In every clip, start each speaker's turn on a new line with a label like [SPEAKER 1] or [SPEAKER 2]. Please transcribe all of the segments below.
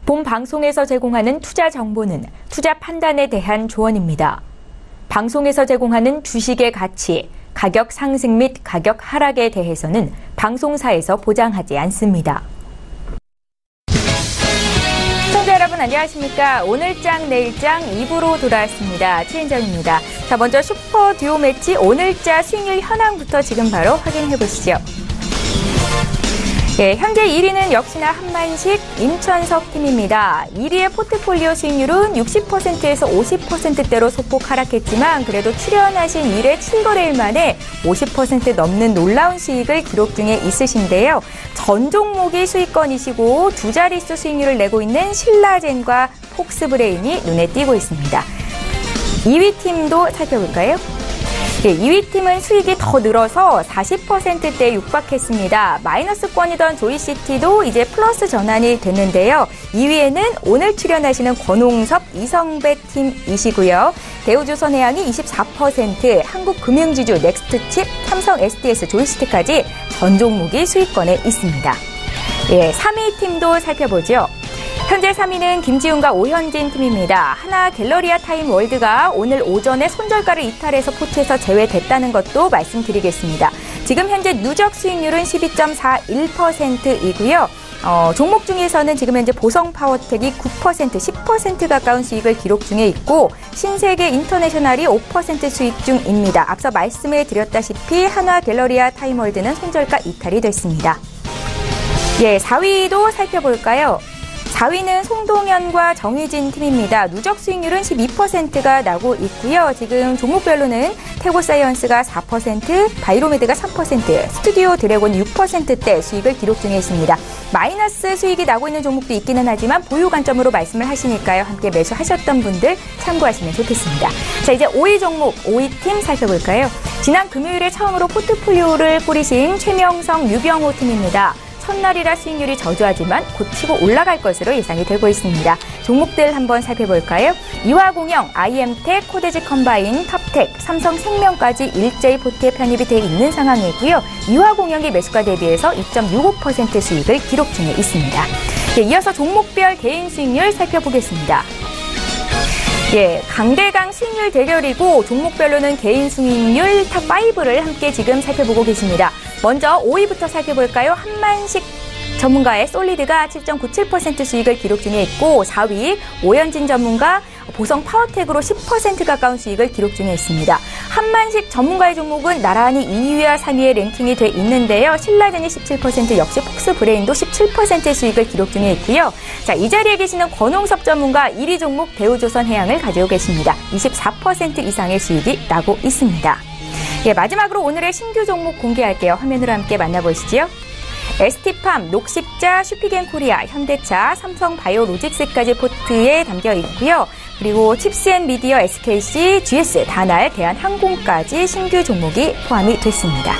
[SPEAKER 1] 본 방송에서 제공하는 투자 정보는 투자 판단에 대한 조언입니다. 방송에서 제공하는 주식의 가치, 가격 상승 및 가격 하락에 대해서는 방송사에서 보장하지 않습니다. 시청자 여러분 안녕하십니까? 오늘장 내일장 2부로 돌아왔습니다. 최인정입니다. 자, 먼저 슈퍼 듀오 매치 오늘자 수익률 현황부터 지금 바로 확인해 보시죠. 네, 현재 1위는 역시나 한만식 임천석 팀입니다. 1위의 포트폴리오 수익률은 60%에서 50%대로 소폭 하락했지만 그래도 출연하신 1회 7거래일 만에 50% 넘는 놀라운 수익을 기록 중에 있으신데요. 전 종목이 수익권이시고 두 자릿수 수익률을 내고 있는 신라젠과 폭스브레인이 눈에 띄고 있습니다. 2위 팀도 살펴볼까요? 네, 2위 팀은 수익이 더 늘어서 40%대에 육박했습니다. 마이너스권이던 조이시티도 이제 플러스 전환이 됐는데요. 2위에는 오늘 출연하시는 권홍섭, 이성배 팀이시고요. 대우조선해양이 24%, 한국금융지주, 넥스트칩, 삼성 SDS, 조이시티까지 전 종목이 수익권에 있습니다. 예, 3위 팀도 살펴보죠. 현재 3위는 김지훈과 오현진 팀입니다. 하나 갤러리아 타임월드가 오늘 오전에 손절가를 이탈해서 포트에서 제외됐다는 것도 말씀드리겠습니다. 지금 현재 누적 수익률은 12.41%이고요. 종목 중에서는 지금 현재 보성파워텍이 9%, 10% 가까운 수익을 기록 중에 있고 신세계 인터내셔널이 5% 수익 중입니다. 앞서 말씀을 드렸다시피 한화 갤러리아 타임월드는 손절가 이탈이 됐습니다. 예, 4위도 살펴볼까요? 4위는 송동현과 정희진 팀입니다. 누적 수익률은 12%가 나고 있고요. 지금 종목별로는 태고사이언스가 4%, 바이로메드가 3%, 스튜디오 드래곤 6%대 수익을 기록 중에 있습니다. 마이너스 수익이 나고 있는 종목도 있기는 하지만 보유 관점으로 말씀을 하시니까요. 함께 매수하셨던 분들 참고하시면 좋겠습니다. 자, 이제 5위 종목, 5위 팀 살펴볼까요? 지난 금요일에 처음으로 포트폴리오를 꾸리신 최명성, 유병호 팀입니다. 첫날이라 수익률이 저조하지만 곧 치고 올라갈 것으로 예상이 되고 있습니다. 종목들 한번 살펴볼까요? 이화공영, IM텍, 코데지 컴바인, 탑텍, 삼성생명까지 일제히 포트에 편입이 되어 있는 상황이고요. 이화공영이 매수가 대비해서 2.65% 수익을 기록 중에 있습니다. 네, 이어서 종목별 개인 수익률 살펴보겠습니다. 예, 강대강 수익률 대결이고 종목별로는 개인 수익률 탑5를 함께 지금 살펴보고 계십니다. 먼저 5위부터 살펴볼까요? 한만식 전문가의 솔리드가 7.97% 수익을 기록 중에 있고 4위 오현진 전문가 보성 파워텍으로 10% 가까운 수익을 기록 중에 있습니다. 한만식 전문가의 종목은 나란히 2위와 3위에 랭킹이 돼 있는데요. 신라젠이 17%, 역시 폭스브레인도 17% 수익을 기록 중에 있고요. 자, 이 자리에 계시는 권홍섭 전문가 1위 종목 대우조선해양을 가지고 계십니다. 24% 이상의 수익이 나고 있습니다. 예, 마지막으로 오늘의 신규 종목 공개할게요. 화면으로 함께 만나보시죠. ST팜, 녹십자, 슈피겐코리아, 현대차, 삼성바이오로직스까지 포트에 담겨 있고요. 그리고 칩스앤미디어, SKC, GS, 다날, 대한항공까지 신규 종목이 포함이 됐습니다.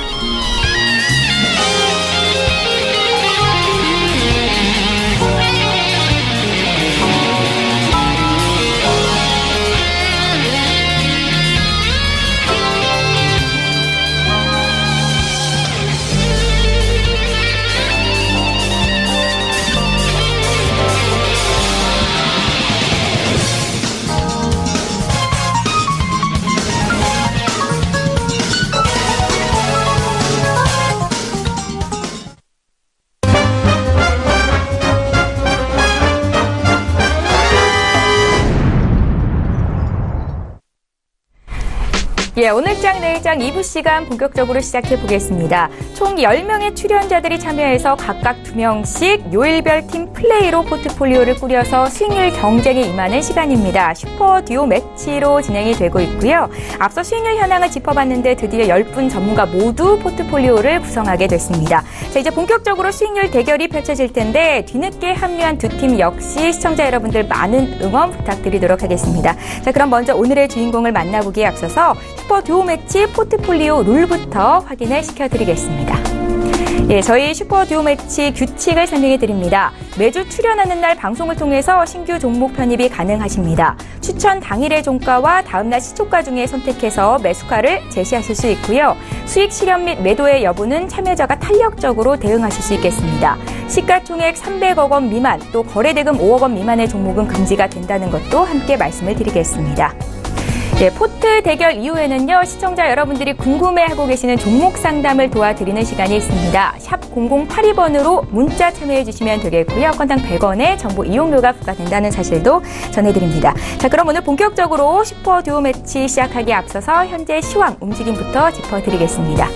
[SPEAKER 1] 예, 오늘장 내일장 2부 시간 본격적으로 시작해 보겠습니다. 총 10명의 출연자들이 참여해서 각각 2명씩 요일별 팀 플레이로 포트폴리오를 꾸려서 수익률 경쟁에 임하는 시간입니다. 슈퍼 듀오 매치로 진행이 되고 있고요. 앞서 수익률 현황을 짚어봤는데 드디어 10분 전문가 모두 포트폴리오를 구성하게 됐습니다. 자, 이제 본격적으로 수익률 대결이 펼쳐질 텐데 뒤늦게 합류한 두 팀 역시 시청자 여러분들 많은 응원 부탁드리도록 하겠습니다. 자, 그럼 먼저 오늘의 주인공을 만나보기에 앞서서 슈퍼 듀오 매치 포트폴리오 룰부터 확인을 시켜드리겠습니다. 예, 저희 슈퍼 듀오 매치 규칙을 설명해 드립니다. 매주 출연하는 날 방송을 통해서 신규 종목 편입이 가능하십니다. 추천 당일의 종가와 다음날 시초가 중에 선택해서 매수가를 제시하실 수 있고요. 수익 실현 및 매도의 여부는 참여자가 탄력적으로 대응하실 수 있겠습니다. 시가총액 300억 원 미만, 또 거래대금 5억 원 미만의 종목은 금지가 된다는 것도 함께 말씀을 드리겠습니다. 네, 포트 대결 이후에는요, 시청자 여러분들이 궁금해하고 계시는 종목 상담을 도와드리는 시간이 있습니다. 샵 0082번으로 문자 참여해 주시면 되겠고요. 건당 100원의 정보 이용료가 부과된다는 사실도 전해드립니다. 자, 그럼 오늘 본격적으로 슈퍼 듀오 매치 시작하기에 앞서서 현재 시황 움직임부터 짚어드리겠습니다.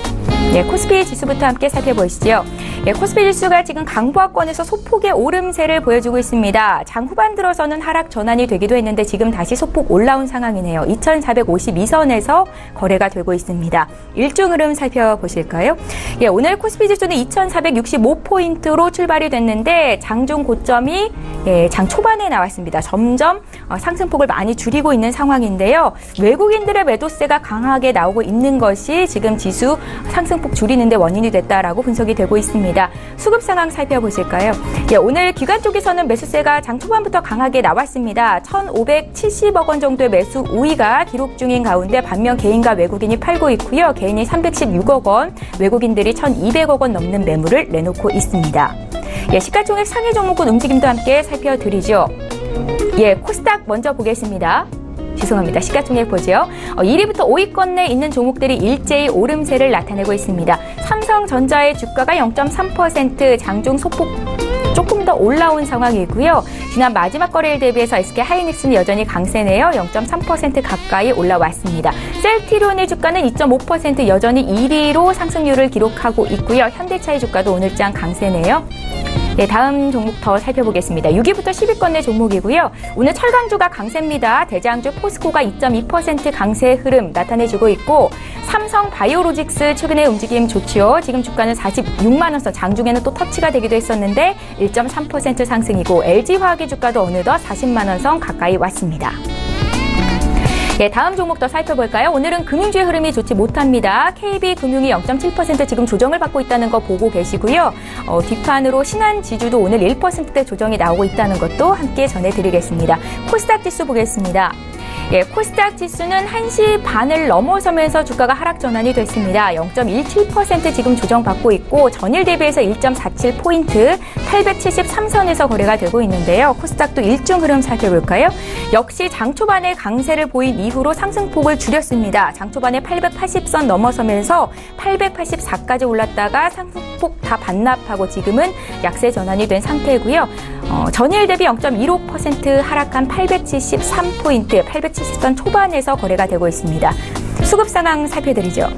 [SPEAKER 1] 네, 코스피 지수부터 함께 살펴보시죠. 네, 코스피 지수가 지금 강보합권에서 소폭의 오름세를 보여주고 있습니다. 장 후반 들어서는 하락 전환이 되기도 했는데 지금 다시 소폭 올라온 상황이네요. 2452선에서 거래가 되고 있습니다. 일중 흐름 살펴보실까요? 예, 오늘 코스피 지수는 2465포인트로 출발이 됐는데 장중 고점이 장 초반에 나왔습니다. 점점 상승폭을 많이 줄이고 있는 상황인데요. 외국인들의 매도세가 강하게 나오고 있는 것이 지금 지수 상승폭 줄이는 데 원인이 됐다라고 분석이 되고 있습니다. 수급 상황 살펴보실까요? 예, 오늘 기관 쪽에서는 매수세가 장 초반부터 강하게 나왔습니다. 1,570억 원 정도의 매수 우위가 기록 중인 가운데 반면 개인과 외국인이 팔고 있고요. 개인이 316억 원, 외국인들이 1,200억 원 넘는 매물을 내놓고 있습니다. 예, 시가총액 상위 종목군 움직임도 함께 살펴드리죠. 예, 코스닥 먼저 보겠습니다. 죄송합니다. 시가총액 보죠. 1위부터 5위권 내에 있는 종목들이 일제히 오름세를 나타내고 있습니다. 삼성전자의 주가가 0.3% 장중 소폭 조금 더 올라온 상황이고요. 지난 마지막 거래일 대비해서 SK하이닉스는 여전히 강세네요. 0.3% 가까이 올라왔습니다. 셀트리온의 주가는 2.5% 여전히 1위로 상승률을 기록하고 있고요. 현대차의 주가도 오늘장 강세네요. 네, 다음 종목 더 살펴보겠습니다. 6위부터 10위권 내 종목이고요. 오늘 철강주가 강세입니다. 대장주 포스코가 2.2% 강세 흐름 나타내주고 있고 삼성 바이오로직스 최근에 움직임 좋지요. 지금 주가는 46만 원선 장중에는 또 터치가 되기도 했었는데 1.3% 상승이고 LG화학의 주가도 어느덧 40만 원선 가까이 왔습니다. 네, 다음 종목 더 살펴볼까요? 오늘은 금융주의 흐름이 좋지 못합니다. KB금융이 0.7% 지금 조정을 받고 있다는 거 보고 계시고요. 뒷판으로 신한지주도 오늘 1%대 조정이 나오고 있다는 것도 함께 전해드리겠습니다. 코스닥 지수 보겠습니다. 예, 코스닥 지수는 1시 반을 넘어서면서 주가가 하락 전환이 됐습니다. 0.17% 지금 조정받고 있고 전일 대비해서 1.47포인트 873선에서 거래가 되고 있는데요. 코스닥도 일중 흐름 살펴볼까요? 역시 장 초반에 강세를 보인 이후로 상승폭을 줄였습니다. 장 초반에 880선 넘어서면서 884까지 올랐다가 상승폭 다 반납하고 지금은 약세 전환이 된 상태고요. 전일 대비 0.15% 하락한 873포인트, 870선 초반에서 거래가 되고 있습니다. 수급 상황 살펴드리죠.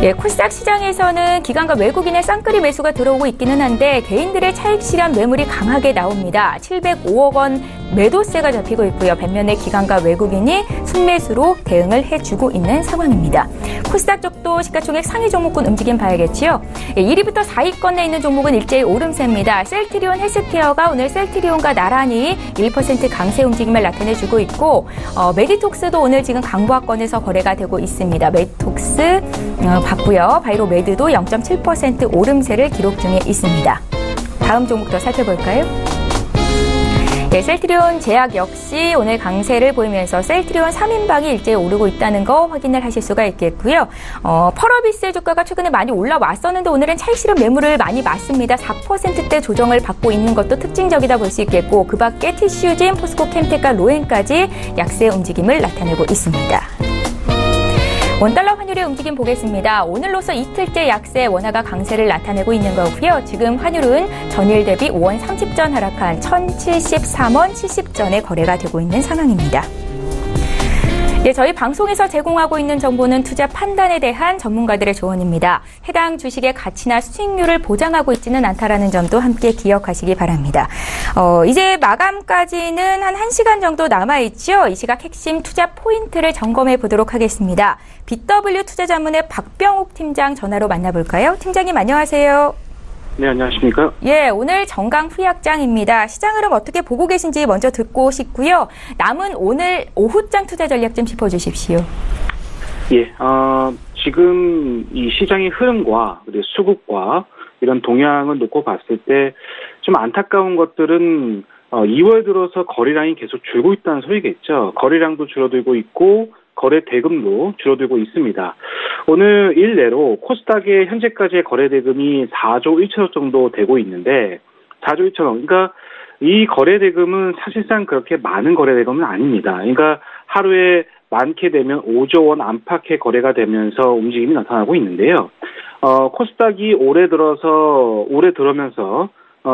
[SPEAKER 1] 예, 코스닥 시장에서는 기관과 외국인의 쌍끌이 매수가 들어오고 있기는 한데 개인들의 차익 실현 매물이 강하게 나옵니다. 705억 원 매도세가 잡히고 있고요. 반면에 기관과 외국인이 순매수로 대응을 해주고 있는 상황입니다. 코스닥 쪽도 시가총액 상위 종목군 움직임 봐야겠지요. 예, 1위부터 4위권 내에 있는 종목은 일제히 오름세입니다. 셀트리온 헬스케어가 오늘 셀트리온과 나란히 1% 강세 움직임을 나타내주고 있고 메디톡스도 오늘 지금 강보합권에서 거래가 되고 있습니다. 메디톡스 봤고요. 바이로메드도 0.7% 오름세를 기록 중에 있습니다. 다음 종목 더 살펴볼까요? 네, 셀트리온 제약 역시 오늘 강세를 보이면서 셀트리온 3인방이 일제히 오르고 있다는 거 확인을 하실 수가 있겠고요. 펄어비스의 주가가 최근에 많이 올라왔었는데 오늘은 차익 실현 매물을 많이 맞습니다. 4%대 조정을 받고 있는 것도 특징적이다 볼 수 있겠고 그 밖에 TCU진, 포스코 캠텍과 로엔까지 약세 움직임을 나타내고 있습니다. 원달러 환율의 움직임 보겠습니다. 오늘로서 이틀째 약세 원화가 강세를 나타내고 있는 거고요. 지금 환율은 전일 대비 5원 30전 하락한 1,073원 70전에 거래가 되고 있는 상황입니다. 네, 저희 방송에서 제공하고 있는 정보는 투자 판단에 대한 전문가들의 조언입니다. 해당 주식의 가치나 수익률을 보장하고 있지는 않다라는 점도 함께 기억하시기 바랍니다. 이제 마감까지는 한 1시간 정도 남아있죠. 이 시각 핵심 투자 포인트를 점검해 보도록 하겠습니다. BW 투자자문의 박병욱 팀장 전화로 만나볼까요? 팀장님 안녕하세요.
[SPEAKER 2] 네, 안녕하십니까?
[SPEAKER 1] 예, 오늘 정강 후약장입니다. 시장 흐름 어떻게 보고 계신지 먼저 듣고 싶고요. 남은 오늘 오후장 투자 전략 좀 짚어주십시오.
[SPEAKER 2] 예, 지금 이 시장의 흐름과 그리고 수급과 이런 동향을 놓고 봤을 때 좀 안타까운 것들은 2월 들어서 거래량이 계속 줄고 있다는 소리겠죠. 거래량도 줄어들고 있고 거래 대금도 줄어들고 있습니다. 오늘 일례로 코스닥의 현재까지의 거래 대금이 4조 1천억 정도 되고 있는데 4조 1천억. 그러니까 이 거래 대금은 사실상 그렇게 많은 거래 대금은 아닙니다. 그러니까 하루에 많게 되면 5조 원 안팎의 거래가 되면서 움직임이 나타나고 있는데요. 코스닥이 올해 들어면서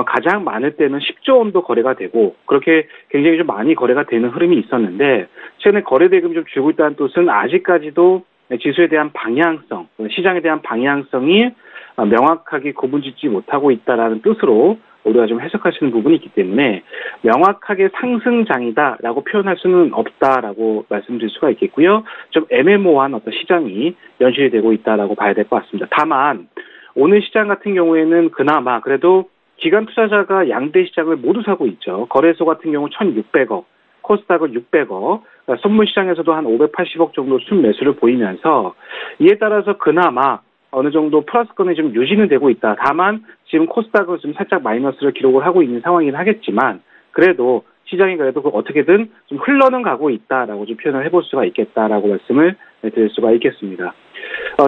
[SPEAKER 2] 가장 많을 때는 10조 원도 거래가 되고 그렇게 굉장히 좀 많이 거래가 되는 흐름이 있었는데 최근에 거래 대금이 좀 줄고 있다는 뜻은 아직까지도 지수에 대한 방향성, 시장에 대한 방향성이 명확하게 구분짓지 못하고 있다라는 뜻으로 우리가 좀 해석하시는 부분이 있기 때문에 명확하게 상승장이다라고 표현할 수는 없다라고 말씀드릴 수가 있겠고요. 좀 애매모호한 어떤 시장이 연출이 되고 있다라고 봐야 될 것 같습니다. 다만 오늘 시장 같은 경우에는 그나마 그래도 기관 투자자가 양대 시장을 모두 사고 있죠. 거래소 같은 경우 1,600억, 코스닥은 600억, 그러니까 선물 시장에서도 한 580억 정도 순매수를 보이면서 이에 따라서 그나마 어느 정도 플러스권이 좀 유지는 되고 있다. 다만 지금 코스닥은 좀 살짝 마이너스를 기록을 하고 있는 상황이긴 하겠지만 그래도 시장이 그래도 어떻게든 좀 흘러는 가고 있다라고 좀 표현을 해볼 수가 있겠다라고 말씀을 드릴 수가 있겠습니다.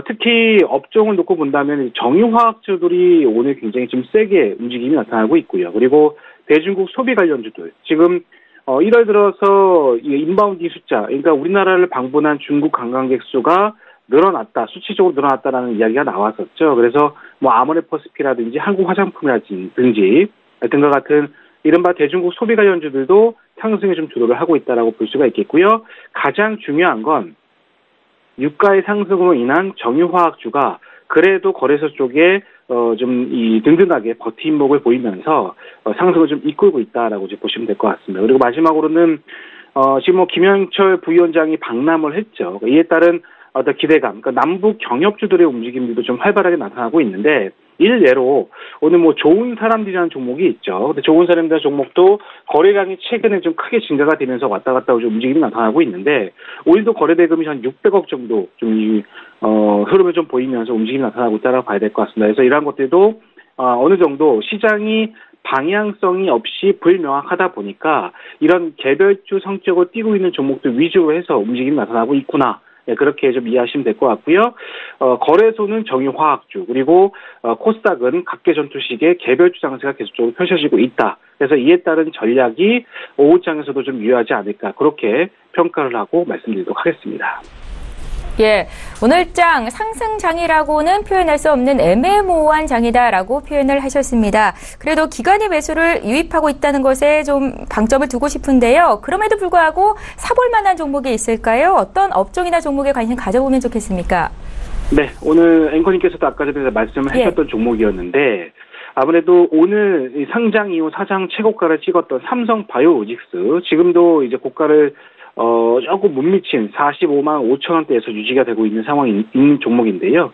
[SPEAKER 2] 특히 업종을 놓고 본다면 정유화학주들이 오늘 굉장히 좀 세게 움직임이 나타나고 있고요. 그리고 대중국 소비 관련주들 지금 1월 들어서 인바운드 숫자, 그러니까 우리나라를 방문한 중국 관광객 수가 늘어났다, 수치적으로 늘어났다라는 이야기가 나왔었죠. 그래서 뭐 아모레퍼스피라든지 한국화장품이라든지 등과 같은 이른바 대중국 소비 관련주들도 상승에 좀 주도를 하고 있다라고 볼 수가 있겠고요. 가장 중요한 건 유가의 상승으로 인한 정유화학주가 그래도 거래소 쪽에 좀 든든하게 버팀목을 보이면서 상승을 좀 이끌고 있다라고 이제 보시면 될 것 같습니다. 그리고 마지막으로는 지금 뭐 김영철 부위원장이 방남을 했죠. 이에 따른 어떤 기대감, 그러니까 남북 경협주들의 움직임들도 좀 활발하게 나타나고 있는데 일례로 오늘 뭐 좋은 사람들이라는 종목이 있죠. 근데 좋은 사람들이라는 종목도 거래량이 최근에 좀 크게 증가가 되면서 왔다 갔다 좀 움직임이 나타나고 있는데 오늘도 거래 대금이 한 600억 정도 좀 흐름을 좀 보이면서 움직임이 나타나고 있다고 봐야 될 것 같습니다. 그래서 이러한 것들도 어느 정도 시장이 방향성이 없이 불명확하다 보니까 이런 개별주 성격을 띠고 있는 종목들 위주로 해서 움직임이 나타나고 있구나. 네, 그렇게 좀 이해하시면 될 것 같고요. 거래소는 정유화학주 그리고 코스닥은 각계전투식의 개별주 장세가 계속적으로 펼쳐지고 있다. 그래서 이에 따른 전략이 오후장에서도 좀 유효하지 않을까 그렇게 평가를 하고 말씀드리도록 하겠습니다.
[SPEAKER 1] 예, 오늘장 상승장이라고는 표현할 수 없는 애매모호한 장이다라고 표현을 하셨습니다. 그래도 기관이 매수를 유입하고 있다는 것에 좀 방점을 두고 싶은데요. 그럼에도 불구하고 사볼 만한 종목이 있을까요? 어떤 업종이나 종목에 관심 가져보면 좋겠습니까? 네,
[SPEAKER 2] 오늘 앵커님께서도 아까 전에 말씀을 하셨던 종목이었는데 아무래도 오늘 상장 이후 사상 최고가를 찍었던 삼성바이오로직스 지금도 이제 고가를 조금 못 미친 45만 5천 원대에서 유지가 되고 있는 상황이 있는 종목인데요.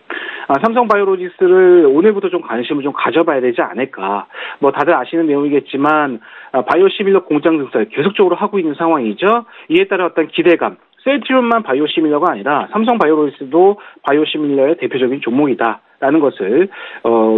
[SPEAKER 2] 삼성바이오로직스를 오늘부터 좀 관심을 좀 가져봐야 되지 않을까. 뭐 다들 아시는 내용이겠지만 바이오시밀러 공장 증설 계속적으로 하고 있는 상황이죠. 이에 따른 어떤 기대감. 셀트리온만 바이오시밀러가 아니라 삼성바이오로직스도 바이오시밀러의 대표적인 종목이다라는 것을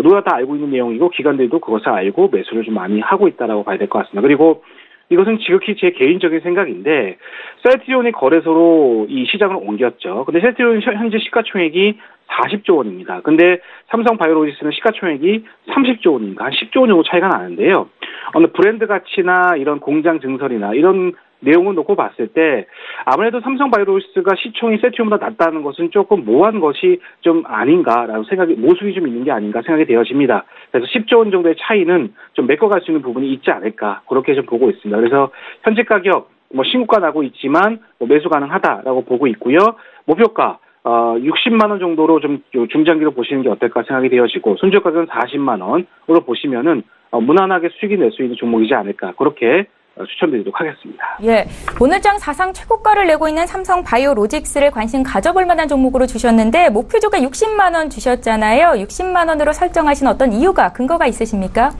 [SPEAKER 2] 누가 다 알고 있는 내용이고 기관들도 그것을 알고 매수를 좀 많이 하고 있다라고 봐야 될 것 같습니다. 그리고 이것은 지극히 제 개인적인 생각인데 셀트리온이 거래소로 이 시장을 옮겼죠. 근데 셀트리온 현재 시가총액이 40조 원입니다. 근데 삼성바이오로직스는 시가총액이 30조 원입니다. 한 10조 원 정도 차이가 나는데요. 어느 브랜드 가치나 이런 공장 증설이나 이런 내용을 놓고 봤을 때 아무래도 삼성바이오로직스가 시총이 셀트리온보다 낮다는 것은 조금 모호한 것이 좀 아닌가라는 생각이 모순이 좀 있는 게 아닌가 생각이 되어집니다. 그래서 10조 원 정도의 차이는 좀 메꿔갈 수 있는 부분이 있지 않을까 그렇게 좀 보고 있습니다. 그래서 현재 가격 뭐 신고가 나고 있지만 뭐 매수 가능하다라고 보고 있고요. 목표가 60만 원 정도로 좀 중장기로 보시는 게 어떨까 생각이 되어지고 손절 가격은 40만 원으로 보시면은 무난하게 수익이 낼 수 있는 종목이지 않을까 그렇게 추천드리도록 하겠습니다.
[SPEAKER 1] 예, 오늘장 사상 최고가를 내고 있는 삼성바이오로직스를 관심 가져볼 만한 종목으로 주셨는데 목표주가 60만 원 주셨잖아요. 60만 원으로 설정하신 어떤 이유가 근거가 있으십니까?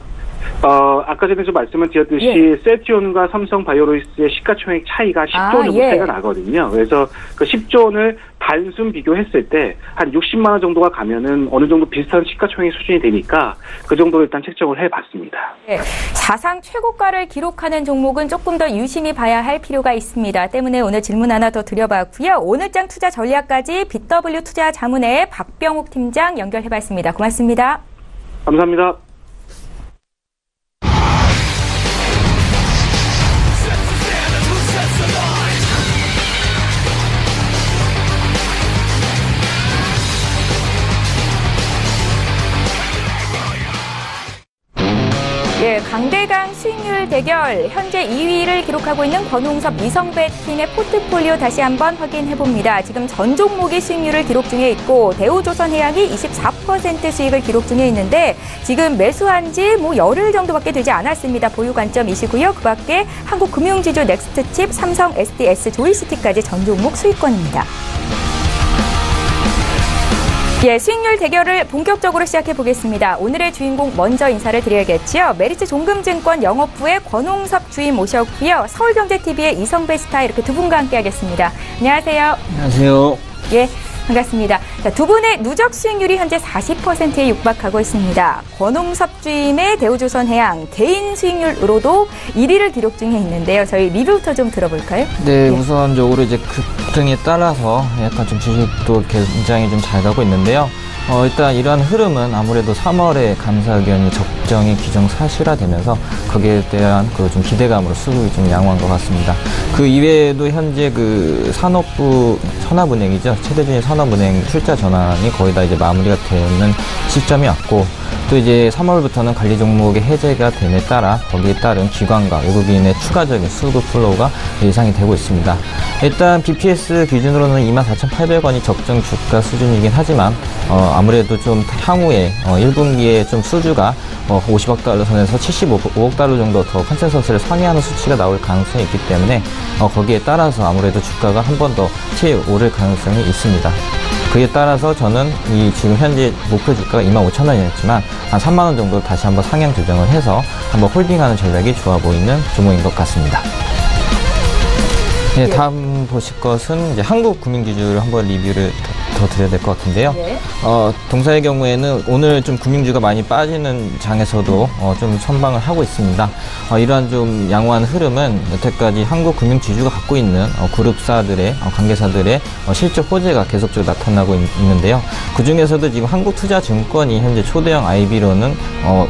[SPEAKER 2] 아까 전에 좀 말씀을 드렸듯이
[SPEAKER 1] 예.
[SPEAKER 2] 세티온과 삼성 바이오로직스의 시가총액 차이가 10조 원 정도
[SPEAKER 1] 예.
[SPEAKER 2] 차이가 나거든요. 그래서 그 10조 원을 단순 비교했을 때 한 60만 원 정도가 가면은 어느 정도 비슷한 시가총액 수준이 되니까 그 정도로 일단 책정을 해봤습니다.
[SPEAKER 1] 네, 사상 최고가를 기록하는 종목은 조금 더 유심히 봐야 할 필요가 있습니다. 때문에 오늘 질문 하나 더 드려봤고요. 오늘장 투자 전략까지 BW 투자 자문회의 박병욱 팀장 연결해봤습니다. 고맙습니다.
[SPEAKER 2] 감사합니다.
[SPEAKER 1] 예, 강대강 수익률 대결 현재 2위를 기록하고 있는 권홍섭 이성배 팀의 포트폴리오 다시 한번 확인해봅니다. 지금 전 종목이 수익률을 기록 중에 있고 대우조선해양이 24% 수익을 기록 중에 있는데 지금 매수한 지 열흘 정도밖에 되지 않았습니다. 보유 관점이시고요. 그 밖에 한국금융지주 넥스트칩, 삼성 SDS, 조이시티까지 전 종목 수익권입니다. 예, 수익률 대결을 본격적으로 시작해 보겠습니다. 오늘의 주인공 먼저 인사를 드려야겠지요. 메리츠 종금증권 영업부의 권홍섭 주임 모셨고요. 서울경제TV의 이성배 스타 이렇게 두 분과 함께하겠습니다. 안녕하세요.
[SPEAKER 3] 안녕하세요.
[SPEAKER 1] 예, 반갑습니다. 자, 두 분의 누적 수익률이 현재 40%에 육박하고 있습니다. 권홍섭 주임의 대우조선해양 개인 수익률으로도 1위를 기록 중에 있는데요. 저희 리뷰부터 좀 들어볼까요?
[SPEAKER 3] 네,
[SPEAKER 1] 예.
[SPEAKER 3] 우선적으로 이제 급등에 따라서 약간 좀 주식도 굉장히 좀 잘 가고 있는데요. 일단 이러한 흐름은 아무래도 3월에 감사 의견이 적정히 기정사실화되면서 거기에 대한 그 좀 기대감으로 수급이 좀 양호한 것 같습니다. 그 이외에도 현재 그 산업부 선화은행이죠. 최대준의 산업은행 출자 전환이 거의 다 이제 마무리가 되는 시점이 왔고 또 이제 3월부터는 관리 종목의 해제가 됨에 따라 거기에 따른 기관과 외국인의 추가적인 수급 플로우가 예상이 되고 있습니다. 일단 BPS 기준으로는 24,800원이 적정 주가 수준이긴 하지만 아무래도 좀 향후에 1분기에 좀 수주가 50억 달러 선에서 75억 달러 정도 더 컨센서스를 상회하는 수치가 나올 가능성이 있기 때문에 거기에 따라서 아무래도 주가가 한 번 더 치오를 가능성이 있습니다. 그에 따라서 저는 이 지금 현재 목표 주가가 25,000원이었지만 한 3만 원 정도 다시 한번 상향 조정을 해서 한번 홀딩하는 전략이 좋아 보이는 종목인 것 같습니다. 네, 다음 보실 것은 이제 한국금융지주를 한번 리뷰를 더 드려야 될 것 같은데요.
[SPEAKER 1] 네.
[SPEAKER 3] 동사의 경우에는 오늘 좀 금융주가 많이 빠지는 장에서도 좀 선방을 하고 있습니다. 이러한 좀 양호한 흐름은 여태까지 한국금융지주가 갖고 있는 그룹사들의 관계사들의 실적 호재가 계속적으로 나타나고 있는데요. 그 중에서도 지금 한국투자증권이 현재 초대형 IB로는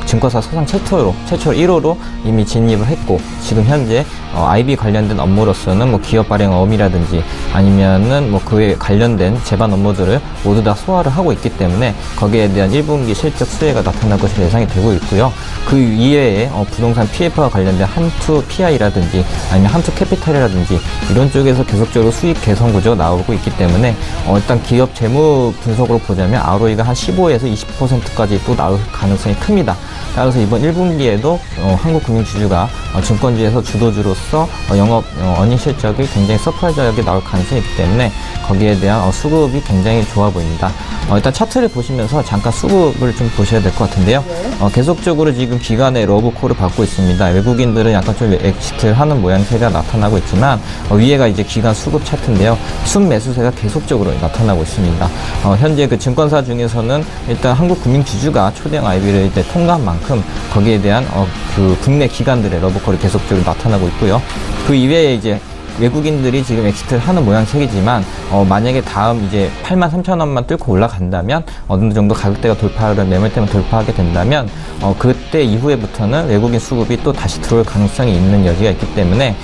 [SPEAKER 3] 증권사 사상 최초로 1호로 이미 진입을 했고 지금 현재 IB 관련된 업무로서는 뭐 기업 발행 어음이라든지 아니면은 뭐 그에 관련된 제반 업무들을 모두 다 소화를 하고 있기 때문에 거기에 대한 1분기 실적 수혜가 나타날 것으로 예상이 되고 있고요. 그 이외에 부동산 PF와 관련된 한투 PI라든지 아니면 한투 캐피탈이라든지 이런 쪽에서 계속적으로 수익 개선 구조가 나오고 있기 때문에 일단 기업 재무 분석으로 보자면 ROE가 한 15에서 20%까지 또 나올 가능성이 큽니다. 따라서 이번 1분기에도 한국금융지주가 증권주에서 주도주로서 영업 어닝 실적이 굉장히 서프라이즈하게 나올 가능성이 있기 때문에 거기에 대한 수급이 굉장히 좋아 보입니다. 일단 차트를 보시면서 잠깐 수급을 좀 보셔야 될 것 같은데요. 계속적으로 지금 기관의 러브콜을 받고 있습니다. 외국인들은 약간 좀 엑시트를 하는 모양새가 나타나고 있지만 위에가 이제 기관 수급 차트인데요. 순매수세가 계속적으로 나타나고 있습니다. 현재 그 증권사 중에서는 일단 한국금융지주가 초대형 IB를 이제 통과한 만큼 거기에 대한 그 국내 기관들의 러브콜이 계속적으로 나타나고 있고요. 그 이외에 이제 외국인들이 지금 엑시트를 하는 모양새이지만 만약에 다음 이제 83,000원만 뚫고 올라간다면 어느 정도 가격대가 돌파를 매물대만 돌파하게 된다면 그때 이후에부터는 외국인 수급이 또 다시 들어올 가능성이 있는 여지가 있기 때문에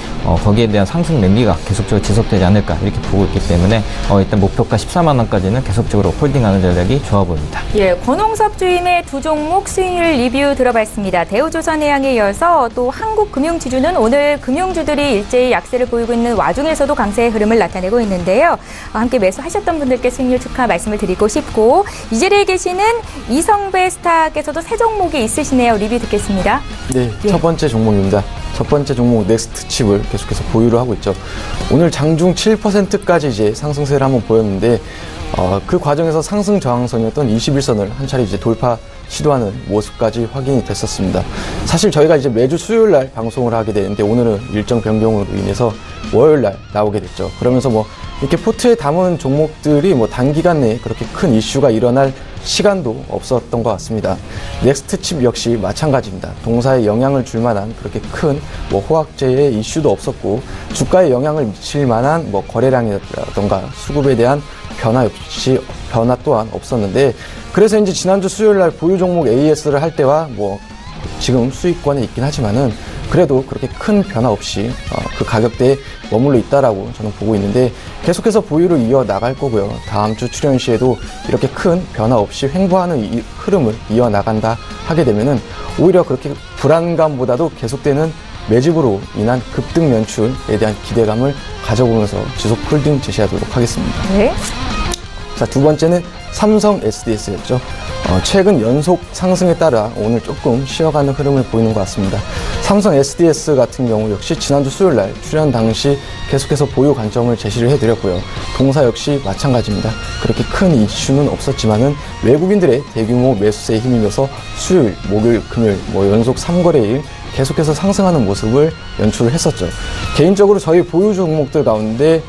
[SPEAKER 3] 거기에 대한 상승 랠리가 계속적으로 지속되지 않을까 이렇게 보고 있기 때문에 일단 목표가 14만 원까지는 계속적으로 홀딩하는 전략이 좋아 보입니다.
[SPEAKER 1] 예, 권홍섭 주임의 두 종목 수익률 리뷰 들어봤습니다. 대우조선해양에 이어서 또 한국금융지주는 오늘 금융주들이 일제히 약세를 보이고 있는 와중에서도 강세의 흐름을 나타내고 있는데요. 함께 매수하셨던 분들께 수익률 축하 말씀을 드리고 싶고 이 자리에 계시는 이성배 스타께서도 새 종목이 있으시네요. 리뷰 듣겠습니다.
[SPEAKER 4] 네,
[SPEAKER 1] 예.
[SPEAKER 4] 첫 번째 종목입니다. 첫 번째 종목 넥스트칩을 계속해서 보유를 하고 있죠. 오늘 장중 7%까지 이제 상승세를 한번 보였는데 그 과정에서 상승 저항선이었던 21선을 한 차례 이제 돌파 시도하는 모습까지 확인이 됐었습니다. 사실 저희가 이제 매주 수요일 날 방송을 하게 되는데 오늘은 일정 변경으로 인해서 월요일 날 나오게 됐죠. 그러면서 뭐 이렇게 포트에 담은 종목들이 뭐 단기간 내에 그렇게 큰 이슈가 일어날 시간도 없었던 것 같습니다. 넥스트칩 역시 마찬가지입니다. 동사에 영향을 줄 만한 그렇게 큰 뭐 호황제의 이슈도 없었고 주가에 영향을 미칠 만한 뭐 거래량이라던가 수급에 대한 변화 또한 없었는데, 그래서 이제 지난주 수요일 날 보유 종목 AS를 할 때와 뭐 지금 수익권에 있긴 하지만은 그래도 그렇게 큰 변화 없이 그 가격대에 머물러 있다라고 저는 보고 있는데, 계속해서 보유를 이어 나갈 거고요. 다음 주 출현 시에도 이렇게 큰 변화 없이 횡보하는 이 흐름을 이어 나간다 하게 되면은 오히려 그렇게 불안감보다도 계속되는 매집으로 인한 급등 연출에 대한 기대감을 가져보면서 지속 홀딩 제시하도록 하겠습니다.
[SPEAKER 1] 네.
[SPEAKER 4] 자, 두 번째는 삼성 SDS였죠. 최근 연속 상승에 따라 오늘 조금 쉬어가는 흐름을 보이는 것 같습니다. 삼성 SDS 같은 경우 역시 지난주 수요일 날 출연 당시 계속해서 보유 관점을 제시를 해드렸고요. 동사 역시 마찬가지입니다. 그렇게 큰 이슈는 없었지만은 외국인들의 대규모 매수세에 힘입어서 수요일, 목요일, 금요일 뭐 연속 3거래일 계속해서 상승하는 모습을 연출을 했었죠. 개인적으로 저희 보유 종목들 가운데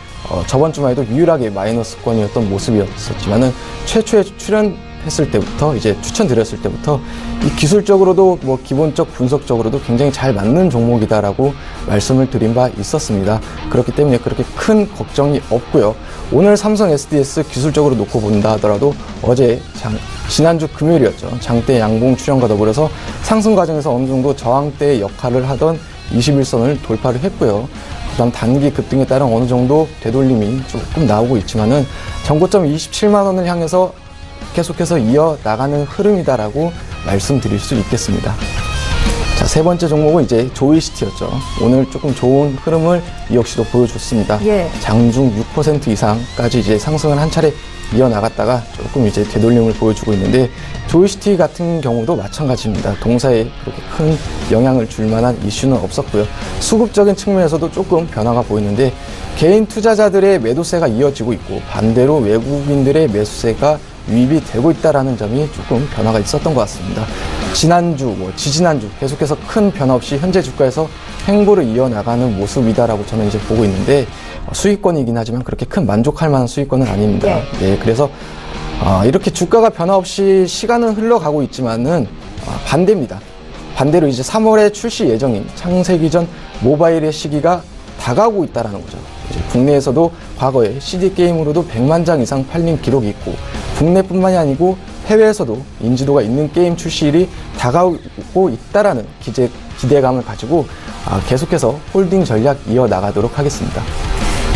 [SPEAKER 4] 저번 주만 해도 유일하게 마이너스권이었던 모습이었었지만은 최초에 출연했을 때부터 이제 추천드렸을 때부터 이 기술적으로도 뭐 기본적 분석적으로도 굉장히 잘 맞는 종목이다라고 말씀을 드린 바 있었습니다. 그렇기 때문에 그렇게 큰 걱정이 없고요. 오늘 삼성 SDS 기술적으로 놓고 본다 하더라도 어제 지난주 금요일이었죠. 장대 양봉 출현과 더불어서 상승 과정에서 어느 정도 저항대 역할을 하던 21선을 돌파를 했고요. 그다음 단기 급등에 따른 어느 정도 되돌림이 조금 나오고 있지만은 전고점 27만 원을 향해서 계속해서 이어 나가는 흐름이다라고 말씀드릴 수 있겠습니다. 자, 세 번째 종목은 이제 조이시티였죠. 오늘 조금 좋은 흐름을 이 역시도 보여줬습니다.
[SPEAKER 1] 예.
[SPEAKER 4] 장중 6% 이상까지 이제 상승을 한 차례 이어나갔다가 조금 이제 되돌림을 보여주고 있는데, 조이시티 같은 경우도 마찬가지입니다. 동사에 그렇게 큰 영향을 줄 만한 이슈는 없었고요. 수급적인 측면에서도 조금 변화가 보이는데, 개인 투자자들의 매도세가 이어지고 있고 반대로 외국인들의 매수세가 유입이 되고 있다는 점이 조금 변화가 있었던 것 같습니다. 지난주, 지지난주 계속해서 큰 변화 없이 현재 주가에서 횡보를 이어나가는 모습이다라고 저는 이제 보고 있는데, 수익권이긴 하지만 그렇게 큰 만족할 만한 수익권은 아닙니다.
[SPEAKER 1] 네.
[SPEAKER 4] 네, 그래서 이렇게 주가가 변화 없이 시간은 흘러가고 있지만은 반대입니다. 반대로 이제 3월에 출시 예정인 창세기전 모바일의 시기가 다가오고 있다는 거죠. 이제 국내에서도 과거에 CD게임으로도 100만 장 이상 팔린 기록이 있고, 국내뿐만이 아니고 해외에서도 인지도가 있는 게임 출시일이 다가오고 있다라는 기대감을 가지고 계속해서 홀딩 전략 이어나가도록 하겠습니다.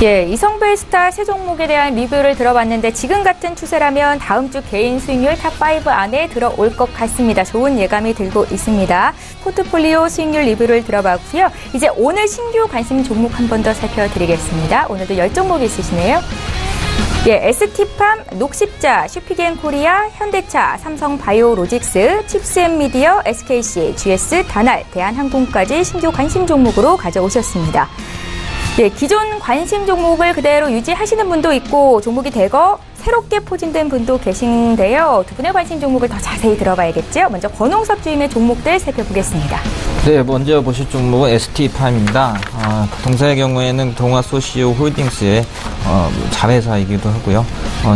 [SPEAKER 1] 예, 이성배 스타 세 종목에 대한 리뷰를 들어봤는데 지금 같은 추세라면 다음 주 개인 수익률 탑5 안에 들어올 것 같습니다. 좋은 예감이 들고 있습니다. 포트폴리오 수익률 리뷰를 들어봤고요. 이제 오늘 신규 관심 종목 한 번 더 살펴드리겠습니다. 오늘도 10종목 있으시네요. 예, ST팜, 녹십자, 슈피겐코리아, 현대차, 삼성바이오로직스, 칩스앤미디어, SKC, GS, 다날, 대한항공까지 신규 관심 종목으로 가져오셨습니다. 예, 기존 관심 종목을 그대로 유지하시는 분도 있고 종목이 대거 새롭게 포진된 분도 계신데요. 두 분의 관심 종목을 더 자세히 들어봐야겠죠. 먼저 권홍섭 주임의 종목들 살펴보겠습니다.
[SPEAKER 3] 네, 먼저 보실 종목은 ST팜입니다. 동사의 경우에는 동아소시오 홀딩스의 자회사이기도 하고요.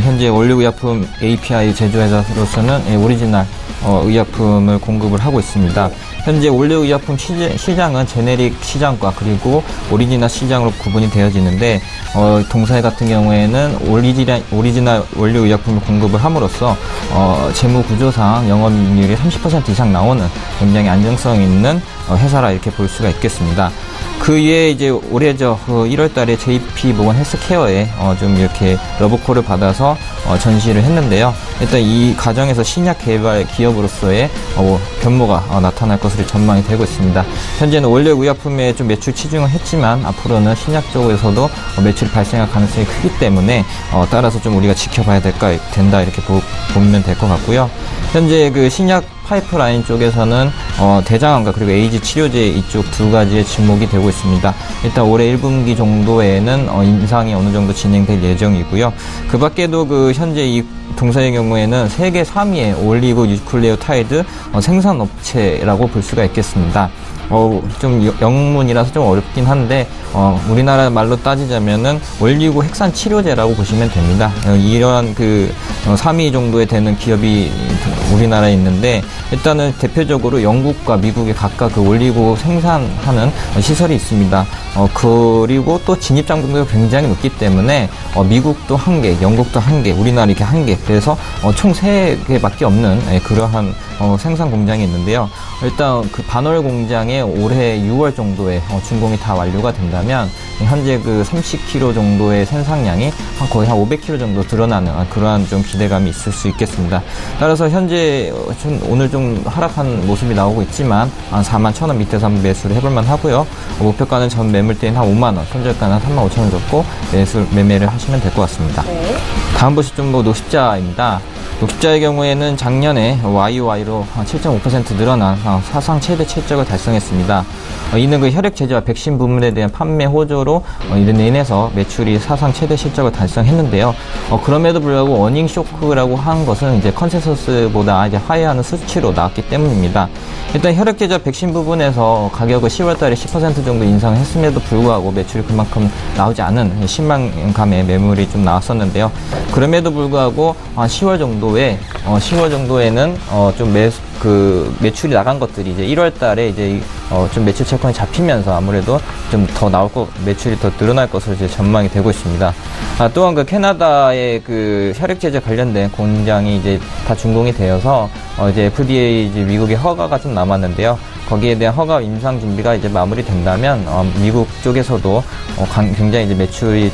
[SPEAKER 3] 현재 원료의약품 API 제조회사로서는 오리지널 의약품을 공급을 하고 있습니다. 현재 원료의약품 시장은 제네릭 시장과 그리고 오리지널 시장으로 구분이 되어지는데, 동사회 같은 경우에는 오리지널 원료의약품을 공급을 함으로써 재무 구조상 영업이익률이 30% 이상 나오는 굉장히 안정성 있는 회사라 이렇게 볼 수가 있겠습니다. 그 위에 이제 올해죠 1월 달에 JP 모건 헬스케어에 좀 이렇게 러브콜을 받아서 전시를 했는데요. 일단 이 과정에서 신약 개발 기업으로서의 변모가 나타날 것으로 전망이 되고 있습니다. 현재는 원료 의약품에 좀 매출 치중을 했지만 앞으로는 신약 쪽에서도 매출이 발생할 가능성이 크기 때문에 따라서 좀 우리가 지켜봐야 된다 이렇게 보면 될 것 같고요. 현재 그 신약 파이프라인 쪽에서는 대장암과 그리고 에이즈 치료제 이쪽 두 가지에 주목이 되고 있습니다. 일단 올해 1분기 정도에는 임상이 어느 정도 진행될 예정이고요. 그 밖에도 그 현재 이 동사의 경우에는 세계 3위의 올리고 뉴클레오타이드 생산업체라고 볼 수가 있겠습니다. 좀 영문이라서 좀 어렵긴 한데 우리나라 말로 따지자면은 올리고 핵산 치료제라고 보시면 됩니다. 이러한 그 3위 정도에 되는 기업이 우리나라에 있는데 일단은 대표적으로 영국과 미국에 각각 그 올리고 생산하는 시설이 있습니다. 그리고 또 진입 장벽도 굉장히 높기 때문에 미국도 1개, 영국도 1개, 우리나라 이렇게 1개, 그래서 총 3개밖에 없는 그러한 생산 공장이 있는데요. 일단 그 반월 공장에 올해 6월 정도에 준공이 다 완료가 된다면 현재 그 30kg 정도의 생산량이 거의 한 500kg 정도 드러나는 그러한 좀 기대감이 있을 수 있겠습니다. 따라서 현재 오늘 좀 하락한 모습이 나오고 있지만 한 41,000원 밑에서 한번 매수를 해볼만 하고요. 목표가는 전 매물대는 한 5만원, 손절가는 한 35,000원 잡고 매매를 하시면 될 것 같습니다.
[SPEAKER 1] 네.
[SPEAKER 3] 다음 보시죠. 녹십자입니다. 녹십자의 경우에는 작년에 YOY로 7.5% 늘어난 사상 최대 실적을 달성했습니다. 이는 그 혈액 제조와 백신 부문에 대한 판매 호조로 이로 인해서 매출이 사상 최대 실적을 달성했는데요. 그럼에도 불구하고 어닝 쇼크라고 한 것은 이제 컨센서스보다 이제 하회하는 수치로 나왔기 때문입니다. 일단 혈액 제조와 백신 부분에서 가격을 10월달에 10% 정도 인상했음에도 불구하고 매출이 그만큼 나오지 않은 실망감의 매물이 좀 나왔었는데요. 그럼에도 불구하고 10월 정도에는 좀 매출이 나간 것들이 이제 1월 달에 이제 좀 매출 채권이 잡히면서 아무래도 좀 더 매출이 더 늘어날 것으로 이제 전망이 되고 있습니다. 또한 그 캐나다의 그 혈액 제조 관련된 공장이 이제 다 준공이 되어서 이제 FDA 이제 미국의 허가가 좀 남았는데요. 거기에 대한 허가 임상 준비가 이제 마무리된다면 미국 쪽에서도 굉장히 이제 매출이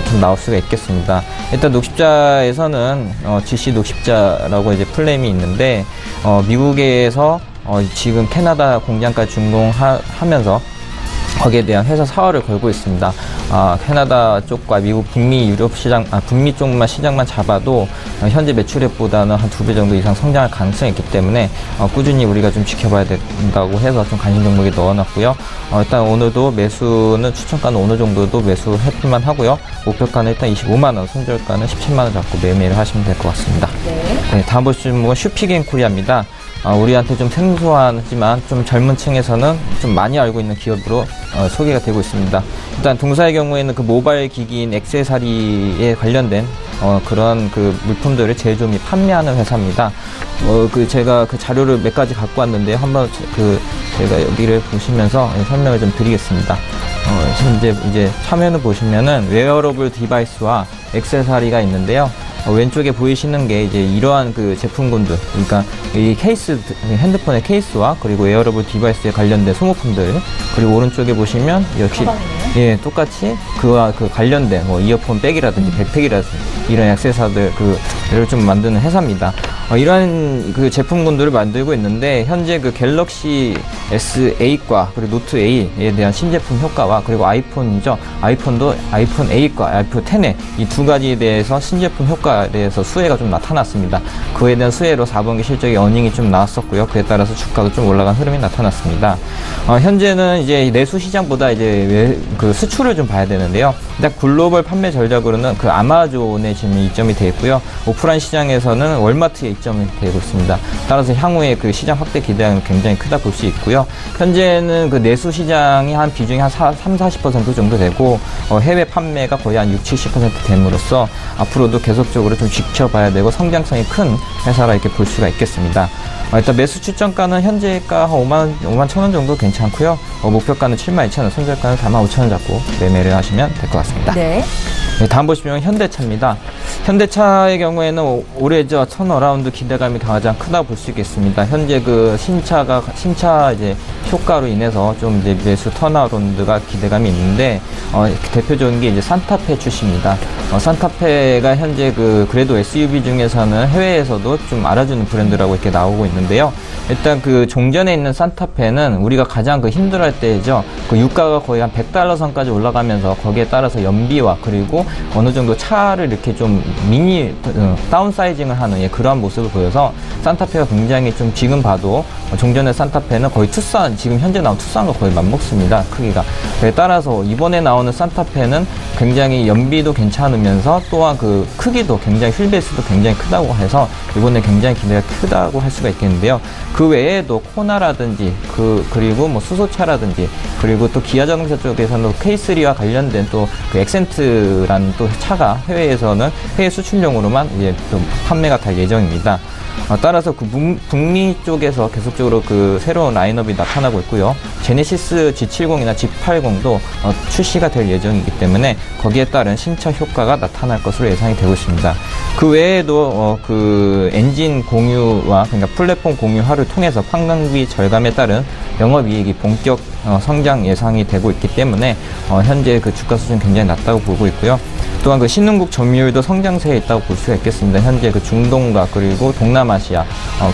[SPEAKER 3] 좀 나올 수가 있겠습니다. 일단 녹십자에서는 GC 녹십자라고 이제 플레임이 있는데 미국에서 지금 캐나다 공장까지 준공하면서 거기에 대한 회사 사활을 걸고 있습니다. 캐나다 쪽과 미국 북미 유럽 시장, 북미 쪽만 시장만 잡아도 현재 매출액보다는 한 2배 정도 이상 성장할 가능성이 있기 때문에 꾸준히 우리가 좀 지켜봐야 된다고 해서 좀 관심 종목에 넣어놨고요. 일단 오늘도 매수는 추천가는 어느 정도도 매수해볼만 하고요. 목표가는 일단 25만원, 손절가는 17만원 잡고 매매를 하시면 될 것 같습니다. 네, 다음 보시면 슈피겐코리아입니다. 우리한테 좀 생소하지만 좀 젊은 층에서는 좀 많이 알고 있는 기업으로 소개가 되고 있습니다. 일단 동사의 경우에는 그 모바일 기기인 액세서리에 관련된 그런 그 물품들을 제조 및 판매하는 회사입니다. 제가 그 자료를 몇 가지 갖고 왔는데 한번 제가 여기를 보시면서 설명을 좀 드리겠습니다. 현재 이제 화면을 보시면은 웨어러블 디바이스와 액세서리가 있는데요. 왼쪽에 보이시는 게 이제 이러한 그 제품군들, 그러니까 이 케이스, 핸드폰의 케이스와 그리고 웨어러블 디바이스에 관련된 소모품들, 그리고 오른쪽에 보시면 역시 똑같이 그와 그 관련된 이어폰 백이라든지 백팩이라든지 이런 액세서리를 좀 만드는 회사입니다. 이러한 그 제품군들을 만들고 있는데 현재 그 갤럭시 S8과 그리고 노트 8에 대한 신제품 효과와 그리고 아이폰이죠. 아이폰도 아이폰 8과 아이폰 10의 이 두 가지에 대해서 신제품 효과에 대해서 수혜가 좀 나타났습니다. 그에 대한 수혜로 4분기 실적의 어닝이 좀 나왔었고요. 그에 따라서 주가도 좀 올라간 흐름이 나타났습니다. 현재는 이제 내수 시장보다 이제 그 수출을 좀 봐야 되는데요. 일단 글로벌 판매 전략으로는 그 아마존에 지금 이점이 되어 있고요. 오프라인 시장에서는 월마트에 이점이 되고 있습니다. 따라서 향후에 그 시장 확대 기대는 굉장히 크다 볼 수 있고요. 현재는 그 내수 시장이 한 비중이 한 30-40% 정도 되고 해외 판매가 거의 한 60-70% 됨으로써 앞으로도 계속적으로 좀 지켜봐야 되고 성장성이 큰 회사라 이렇게 볼 수가 있겠습니다. 일단 매수 추천가는 현재가 한 5만 1,000원 정도 괜찮고요. 목표가는 72,000원, 손절가는 45,000원 잡고 매매를 하시면 될 것 같습니다. 네, 다음 보시면 현대차입니다. 현대차의 경우에는 올해 턴어라운드 기대감이 가장 크다고 볼 수 있겠습니다. 현재 그 신차 이제 효과로 인해서 좀 이제 매수 턴어라운드가 기대감이 있는데 대표적인 게 이제 산타페 출시입니다. 산타페가 현재 그래도 SUV 중에서는 해외에서도 좀 알아주는 브랜드라고 이렇게 나오고 있는데요. 일단 종전에 있는 산타페는 우리가 가장 힘들어할 때죠. 유가가 거의 한 $100 선까지 올라가면서 거기에 따라서 연비와 그리고 어느 정도 차를 이렇게 좀 다운사이징을 하는 그러한 모습을 보여서 산타페가 굉장히 좀 지금 봐도 종전의 산타페는 거의 투싼, 지금 현재 나온 투싼과 거의 맞먹습니다. 크기가. 그에 따라서 이번에 나오는 산타페는 굉장히 연비도 괜찮으면서 또한 크기도 굉장히 휠베이스도 굉장히 크다고 해서 이번에 굉장히 기대가 크다고 할 수가 있겠는데요. 그 외에도 코나라든지 그리고 뭐 수소차라든지 그리고 또 기아 자동차 쪽에서는 K3와 관련된 또 엑센트라는 또 차가 해외에서는 해외 수출용으로만 이제 또 판매가 될 예정입니다. 따라서 북미 쪽에서 계속적으로 새로운 라인업이 나타나고 있고요. 제네시스 G70이나 G80도 출시가 될 예정이기 때문에 거기에 따른 신차 효과가 나타날 것으로 예상이 되고 있습니다. 그 외에도 엔진 공유와 그러니까 플랫폼 공유화를 통해서 판관비 절감에 따른 영업이익이 본격 성장 예상이 되고 있기 때문에 현재 주가 수준 굉장히 낮다고 보고 있고요. 또한 신흥국 점유율도 성장세에 있다고 볼 수가 있겠습니다. 현재 중동과 그리고 동남아시아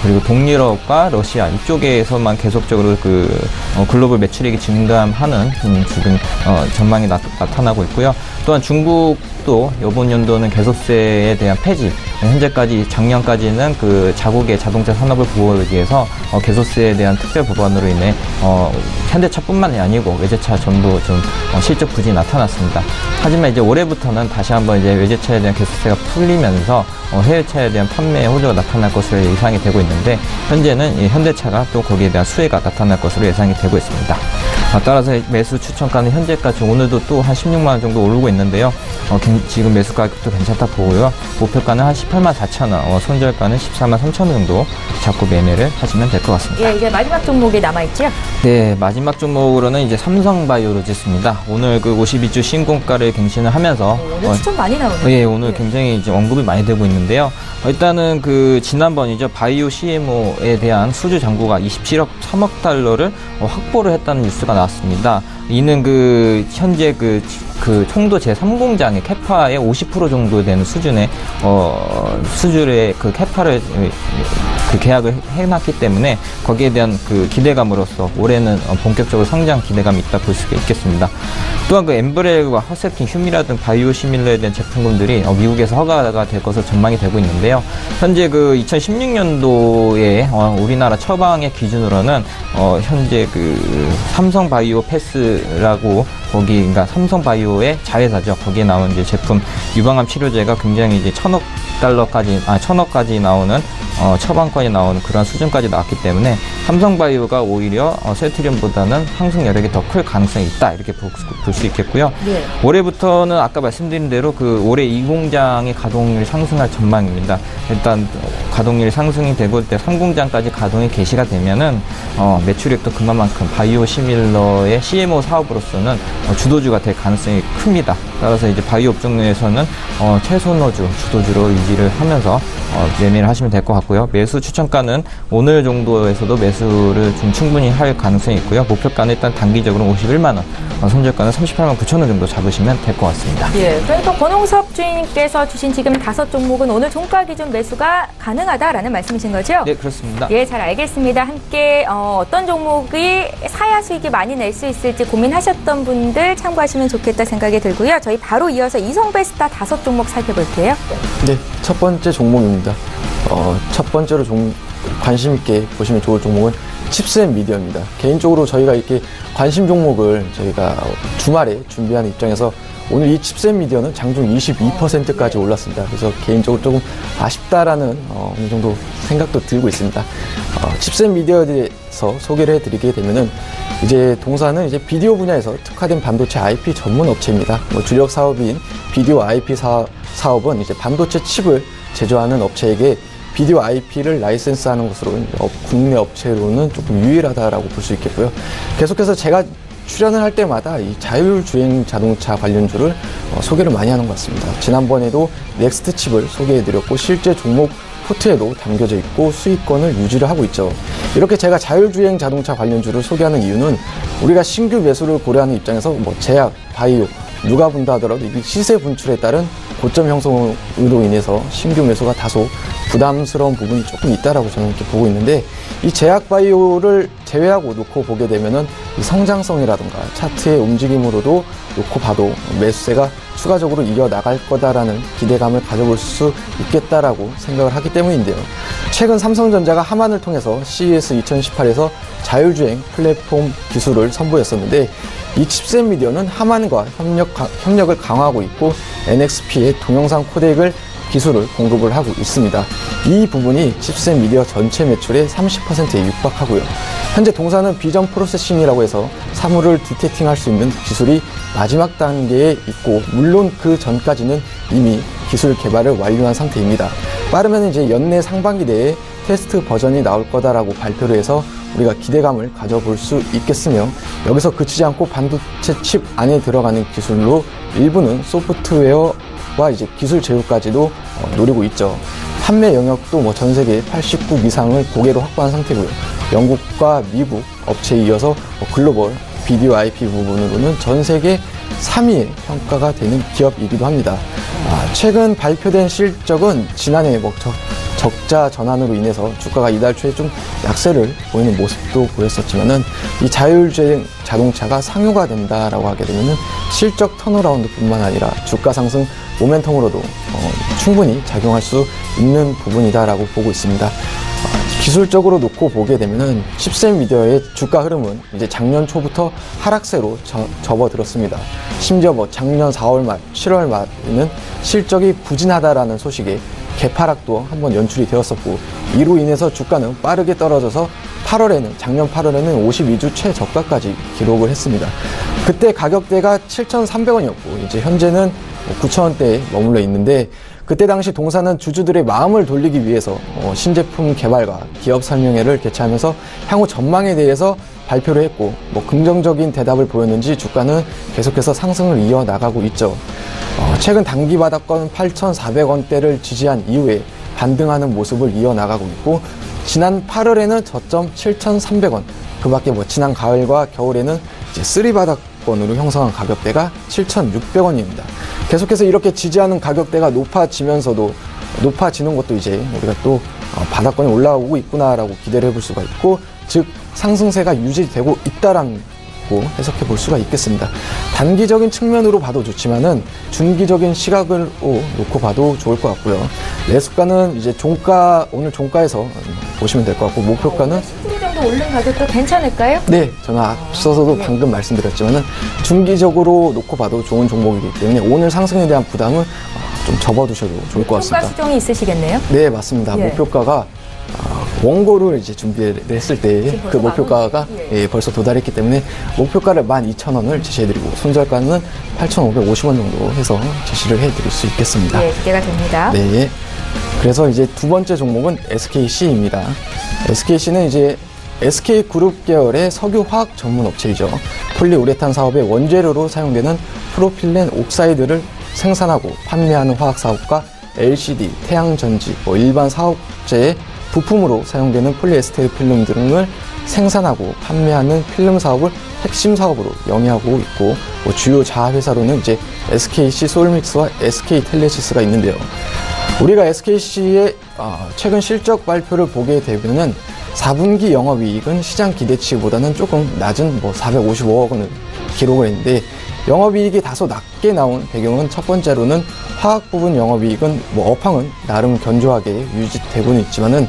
[SPEAKER 3] 그리고 동유럽과 러시아 이쪽에서만 계속적으로 글로벌 매출액이 증감하는 지금 전망이 나타나고 있고요. 또한 중국도 이번 연도는 개소세에 대한 폐지, 현재까지 작년까지는 자국의 자동차 산업을 보호하기 위해서 개소세에 대한 특별 법안으로 인해 현대차뿐만이 아니고 외제차 전부 좀 실적 부진이 나타났습니다. 하지만 이제 올해부터는 다시 한번 이제 외제차에 대한 개소세가 풀리면서 해외차에 대한 판매 호조가 나타날 것으로 예상이 되고 있는데 현재는 현대차가 또 거기에 대한 수혜가 나타날 것으로 예상이 되고 있습니다. 따라서 매수 추천가는 현재까지 오늘도 또 한 16만원 정도 오르고 있는데요. 지금 매수 가격도 괜찮다 보고요. 목표가는 한 184,000원, 손절가는 143,000원 정도 잡고 매매를 하시면 될 것 같습니다.
[SPEAKER 1] 예, 이제 마지막 종목이 남아있죠?
[SPEAKER 3] 네, 마지막 종목으로는 이제 삼성바이오로직스입니다. 오늘 52주 신고가를 갱신을 하면서
[SPEAKER 1] 오늘 추천 많이 나오네요.
[SPEAKER 3] 예, 오늘 굉장히 이제 언급이 많이 되고 있는데요. 일단은 지난번이죠. 바이오 CMO에 대한 수주 잔고가 27억 3억 달러를 확보를 했다는 뉴스가 나왔습니다. 이는 현재 총도 제3공장의 캐파의 50% 정도 되는 수준의 수준의 캐파를 계약을 해놨기 때문에 거기에 대한 기대감으로서 올해는 본격적으로 성장 기대감이 있다 볼 수가 있겠습니다. 또한 엠브렐과 허세킨, 휴미라 등 바이오 시밀러에 대한 제품군들이 미국에서 허가가 될 것으로 전망이 되고 있는데요. 현재 2016년도에 우리나라 처방의 기준으로는 현재 삼성바이오 패스라고 그러니까 삼성바이오의 자회사죠. 거기에 나온 이제 제품 유방암 치료제가 굉장히 이제 1,000억까지 나오는 처방권이 나오는 그런 수준까지 나왔기 때문에 삼성바이오가 오히려 셀트리온보다는 상승 여력이 더 클 가능성이 있다 이렇게 볼 수 있겠고요. 네. 올해부터는 아까 말씀드린 대로 올해 이 공장의 가동률이 상승할 전망입니다. 일단 가동률이 상승이 되고 때 3공장까지 가동이 개시가 되면은 매출액도 그만큼 바이오 시밀러의 CMO 사업으로서는 주도주가 될 가능성이 큽니다. 따라서 이제 바이오 업종 내에서는 최선호주, 주도주로 유지를 하면서 매매를 하시면 될 것 같고요. 매수 추천가는 오늘 정도에서도 매수를 좀 충분히 할 가능성이 있고요. 목표가는 일단 단기적으로 51만원, 손절가는 38만 9천원 정도 잡으시면 될 것 같습니다. 예,
[SPEAKER 1] 그러니까 권홍섭 주인님께서 주신 지금 5 종목은 오늘 종가 기준 매수가 가능하다라는 말씀이신 거죠?
[SPEAKER 3] 네, 그렇습니다.
[SPEAKER 1] 예, 잘 알겠습니다. 함께 어떤 종목이 사야 수익이 많이 낼 수 있을지 고민하셨던 분들 참고하시면 좋겠다 생각이 들고요. 저희 바로 이어서 이성베스타 5 종목 살펴볼게요.
[SPEAKER 4] 네, 첫 번째 종목입니다. 첫 번째로 관심 있게 보시면 좋을 종목은 칩스앤미디어입니다. 개인적으로 저희가 이렇게 관심 종목을 저희가 주말에 준비하는 입장에서 오늘 이 칩스앤미디어는 장중 22%까지 올랐습니다. 그래서 개인적으로 조금 아쉽다라는 어느 정도 생각도 들고 있습니다. 칩스앤미디어에 대해서 소개를 해드리게 되면은 이제 동사는 이제 비디오 분야에서 특화된 반도체 IP 전문 업체입니다. 주력 사업인 비디오 IP 사업은 이제 반도체 칩을 제조하는 업체에게 비디오 IP를 라이센스하는 것으로 국내 업체로는 조금 유일하다라고 볼 수 있겠고요. 계속해서 제가 출연을 할 때마다 이 자율주행 자동차 관련주를 소개를 많이 하는 것 같습니다. 지난번에도 넥스트 칩을 소개해드렸고 실제 종목 포트에도 담겨져 있고 수익권을 유지를 하고 있죠. 이렇게 제가 자율주행 자동차 관련주를 소개하는 이유는 우리가 신규 매수를 고려하는 입장에서 제약, 바이오, 누가 본다 하더라도 이 시세 분출에 따른 고점 형성으로 인해서 신규 매수가 다소 부담스러운 부분이 조금 있다라고 저는 이렇게 보고 있는데, 이 제약바이오를 제외하고 놓고 보게 되면은 이 성장성이라든가 차트의 움직임으로도 놓고 봐도 매수세가 추가적으로 이어나갈 거다라는 기대감을 가져볼 수 있겠다라고 생각을 하기 때문인데요. 최근 삼성전자가 하만을 통해서 CES 2018에서 자율주행 플랫폼 기술을 선보였었는데, 이 칩셋 미디어는 하만과 협력을 강화하고 있고 NXP의 동영상 코덱을 기술을 공급을 하고 있습니다. 이 부분이 칩셋 미디어 전체 매출의 30%에 육박하고요. 현재 동사는 비전 프로세싱이라고 해서 사물을 디텍팅할 수 있는 기술이 마지막 단계에 있고, 물론 그 전까지는 이미 기술 개발을 완료한 상태입니다. 빠르면 이제 연내 상반기 내에 테스트 버전이 나올 거다라고 발표를 해서 우리가 기대감을 가져볼 수 있겠으며, 여기서 그치지 않고 반도체 칩 안에 들어가는 기술로 일부는 소프트웨어와 이제 기술 제휴까지도 노리고 있죠. 판매 영역도 뭐 전 세계 80국 이상을 고개로 확보한 상태고요. 영국과 미국 업체에 이어서 글로벌 비디오 IP 부분으로는 전 세계 3위의 평가가 되는 기업이기도 합니다. 최근 발표된 실적은 지난해 적자 전환으로 인해서 주가가 이달 초에 좀 약세를 보이는 모습도 보였었지만은, 이 자율주행 자동차가 상용화 된다라고 하게 되면은 실적 턴어라운드뿐만 아니라 주가 상승 모멘텀으로도 충분히 작용할 수 있는 부분이다라고 보고 있습니다. 기술적으로 놓고 보게 되면은 칩셋 미디어의 주가 흐름은 이제 작년 초부터 하락세로 접어들었습니다. 심지어 뭐 작년 4월 말, 7월 말에는 실적이 부진하다라는 소식에 개파락도 한번 연출이 되었었고, 이로 인해서 주가는 빠르게 떨어져서 작년 8월에는 52주 최저가까지 기록을 했습니다. 그때 가격대가 7,300원이었고 이제 현재는 9,000원대에 머물러 있는데, 그때 당시 동사는 주주들의 마음을 돌리기 위해서 신제품 개발과 기업 설명회를 개최하면서 향후 전망에 대해서 발표를 했고, 긍정적인 대답을 보였는지 주가는 계속해서 상승을 이어나가고 있죠. 최근 단기 바닥권 8,400원대를 지지한 이후에 반등하는 모습을 이어나가고 있고, 지난 8월에는 저점 7,300원, 그 밖에 지난 가을과 겨울에는 이제 3바닥권으로 형성한 가격대가 7,600원입니다. 계속해서 이렇게 지지하는 가격대가 높아지는 것도 이제 우리가 또 바닥권에 올라오고 있구나라고 기대를 해볼 수가 있고, 즉 상승세가 유지되고 있다라고 해석해 볼 수가 있겠습니다. 단기적인 측면으로 봐도 좋지만은 중기적인 시각으로 놓고 봐도 좋을 것 같고요. 매수가는 이제 오늘 종가에서 보시면 될 것 같고, 목표가는
[SPEAKER 1] 10% 정도 오른 가격도 괜찮을까요?
[SPEAKER 4] 네, 저는 앞서서도 방금 말씀드렸지만은 중기적으로 놓고 봐도 좋은 종목이기 때문에 오늘 상승에 대한 부담은 좀 접어두셔도 좋을 것 같습니다.
[SPEAKER 1] 총가 수정이 있으시겠네요?
[SPEAKER 4] 네, 맞습니다.
[SPEAKER 1] 예.
[SPEAKER 4] 목표가가 원고를 이제 준비를 했을 때 그 목표가가 벌써 도달했기 때문에 목표가를 12,000원을 제시해드리고 손절가는 8,550원 정도 해서 제시를 해드릴 수 있겠습니다.
[SPEAKER 1] 네, 기대가 됩니다.
[SPEAKER 4] 네. 그래서 이제 두 번째 종목은 SKC입니다. SKC는 이제 SK그룹 계열의 석유화학 전문 업체이죠. 폴리우레탄 사업의 원재료로 사용되는 프로필렌 옥사이드를 생산하고 판매하는 화학 사업과 LCD, 태양전지, 일반 사업체의 부품으로 사용되는 폴리에스테르 필름 등을 생산하고 판매하는 필름 사업을 핵심 사업으로 영위하고 있고, 주요 자회사로는 이제 SKC 소울믹스와 SK텔레시스가 있는데요. 우리가 SKC의 최근 실적 발표를 보게 되면은 4분기 영업이익은 시장 기대치보다는 조금 낮은 455억 원을 기록을 했는데, 영업이익이 다소 낮게 나온 배경은 첫 번째로는 화학 부분 영업이익은 업황은 나름 견조하게 유지되고는 있지만은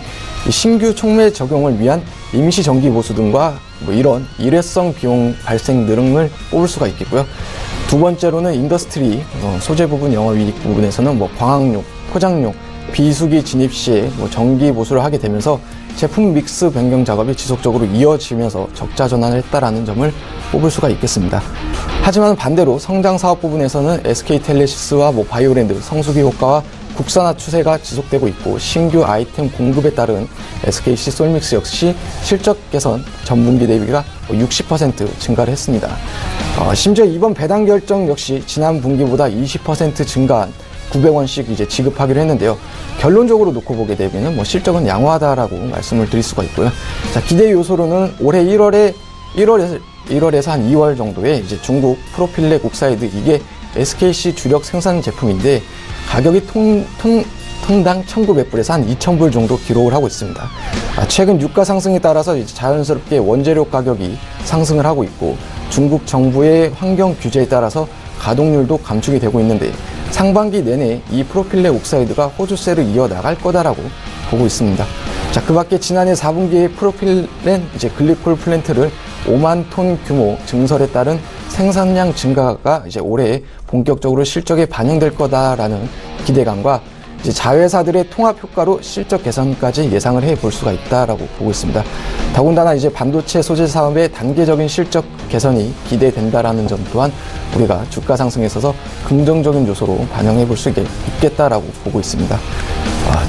[SPEAKER 4] 신규 촉매 적용을 위한 임시 정기 보수 등과 이런 일회성 비용 발생 등을 뽑을 수가 있겠고요. 두 번째로는 인더스트리 소재 부분 영업이익 부분에서는 광학용, 포장용, 비수기 진입 시에 정기 보수를 하게 되면서 제품 믹스 변경 작업이 지속적으로 이어지면서 적자 전환을 했다라는 점을 뽑을 수가 있겠습니다. 하지만 반대로 성장 사업 부분에서는 SK텔레시스와 바이오랜드, 성수기 효과와 국산화 추세가 지속되고 있고, 신규 아이템 공급에 따른 SKC 솔믹스 역시 실적 개선 전분기 대비가 60% 증가를 했습니다. 심지어 이번 배당 결정 역시 지난 분기보다 20% 증가한 900원씩 이제 지급하기로 했는데요. 결론적으로 놓고 보게 되면 실적은 양호하다라고 말씀을 드릴 수가 있고요. 자, 기대 요소로는 올해 1월에서 한 2월 정도에 이제 중국 프로필렌 옥사이드 이게 SKC 주력 생산 제품인데 가격이 통당 1,900불에서 한 2,000불 정도 기록을 하고 있습니다. 최근 유가 상승에 따라서 이제 자연스럽게 원재료 가격이 상승을 하고 있고 중국 정부의 환경 규제에 따라서 가동률도 감축이 되고 있는데 상반기 내내 이 프로필렌 옥사이드가 호주세를 이어나갈 거다라고 보고 있습니다. 자, 그 밖에 지난해 4분기에 프로필렌 글리콜 플랜트를 5만 톤 규모 증설에 따른 생산량 증가가 이제 올해 본격적으로 실적에 반영될 거다라는 기대감과 이제 자회사들의 통합 효과로 실적 개선까지 예상을 해볼 수가 있다라고 보고 있습니다. 더군다나 이제 반도체 소재 사업의 단계적인 실적 개선이 기대된다라는 점 또한 우리가 주가 상승에 있어서 긍정적인 요소로 반영해 볼 수 있겠다라고 보고 있습니다.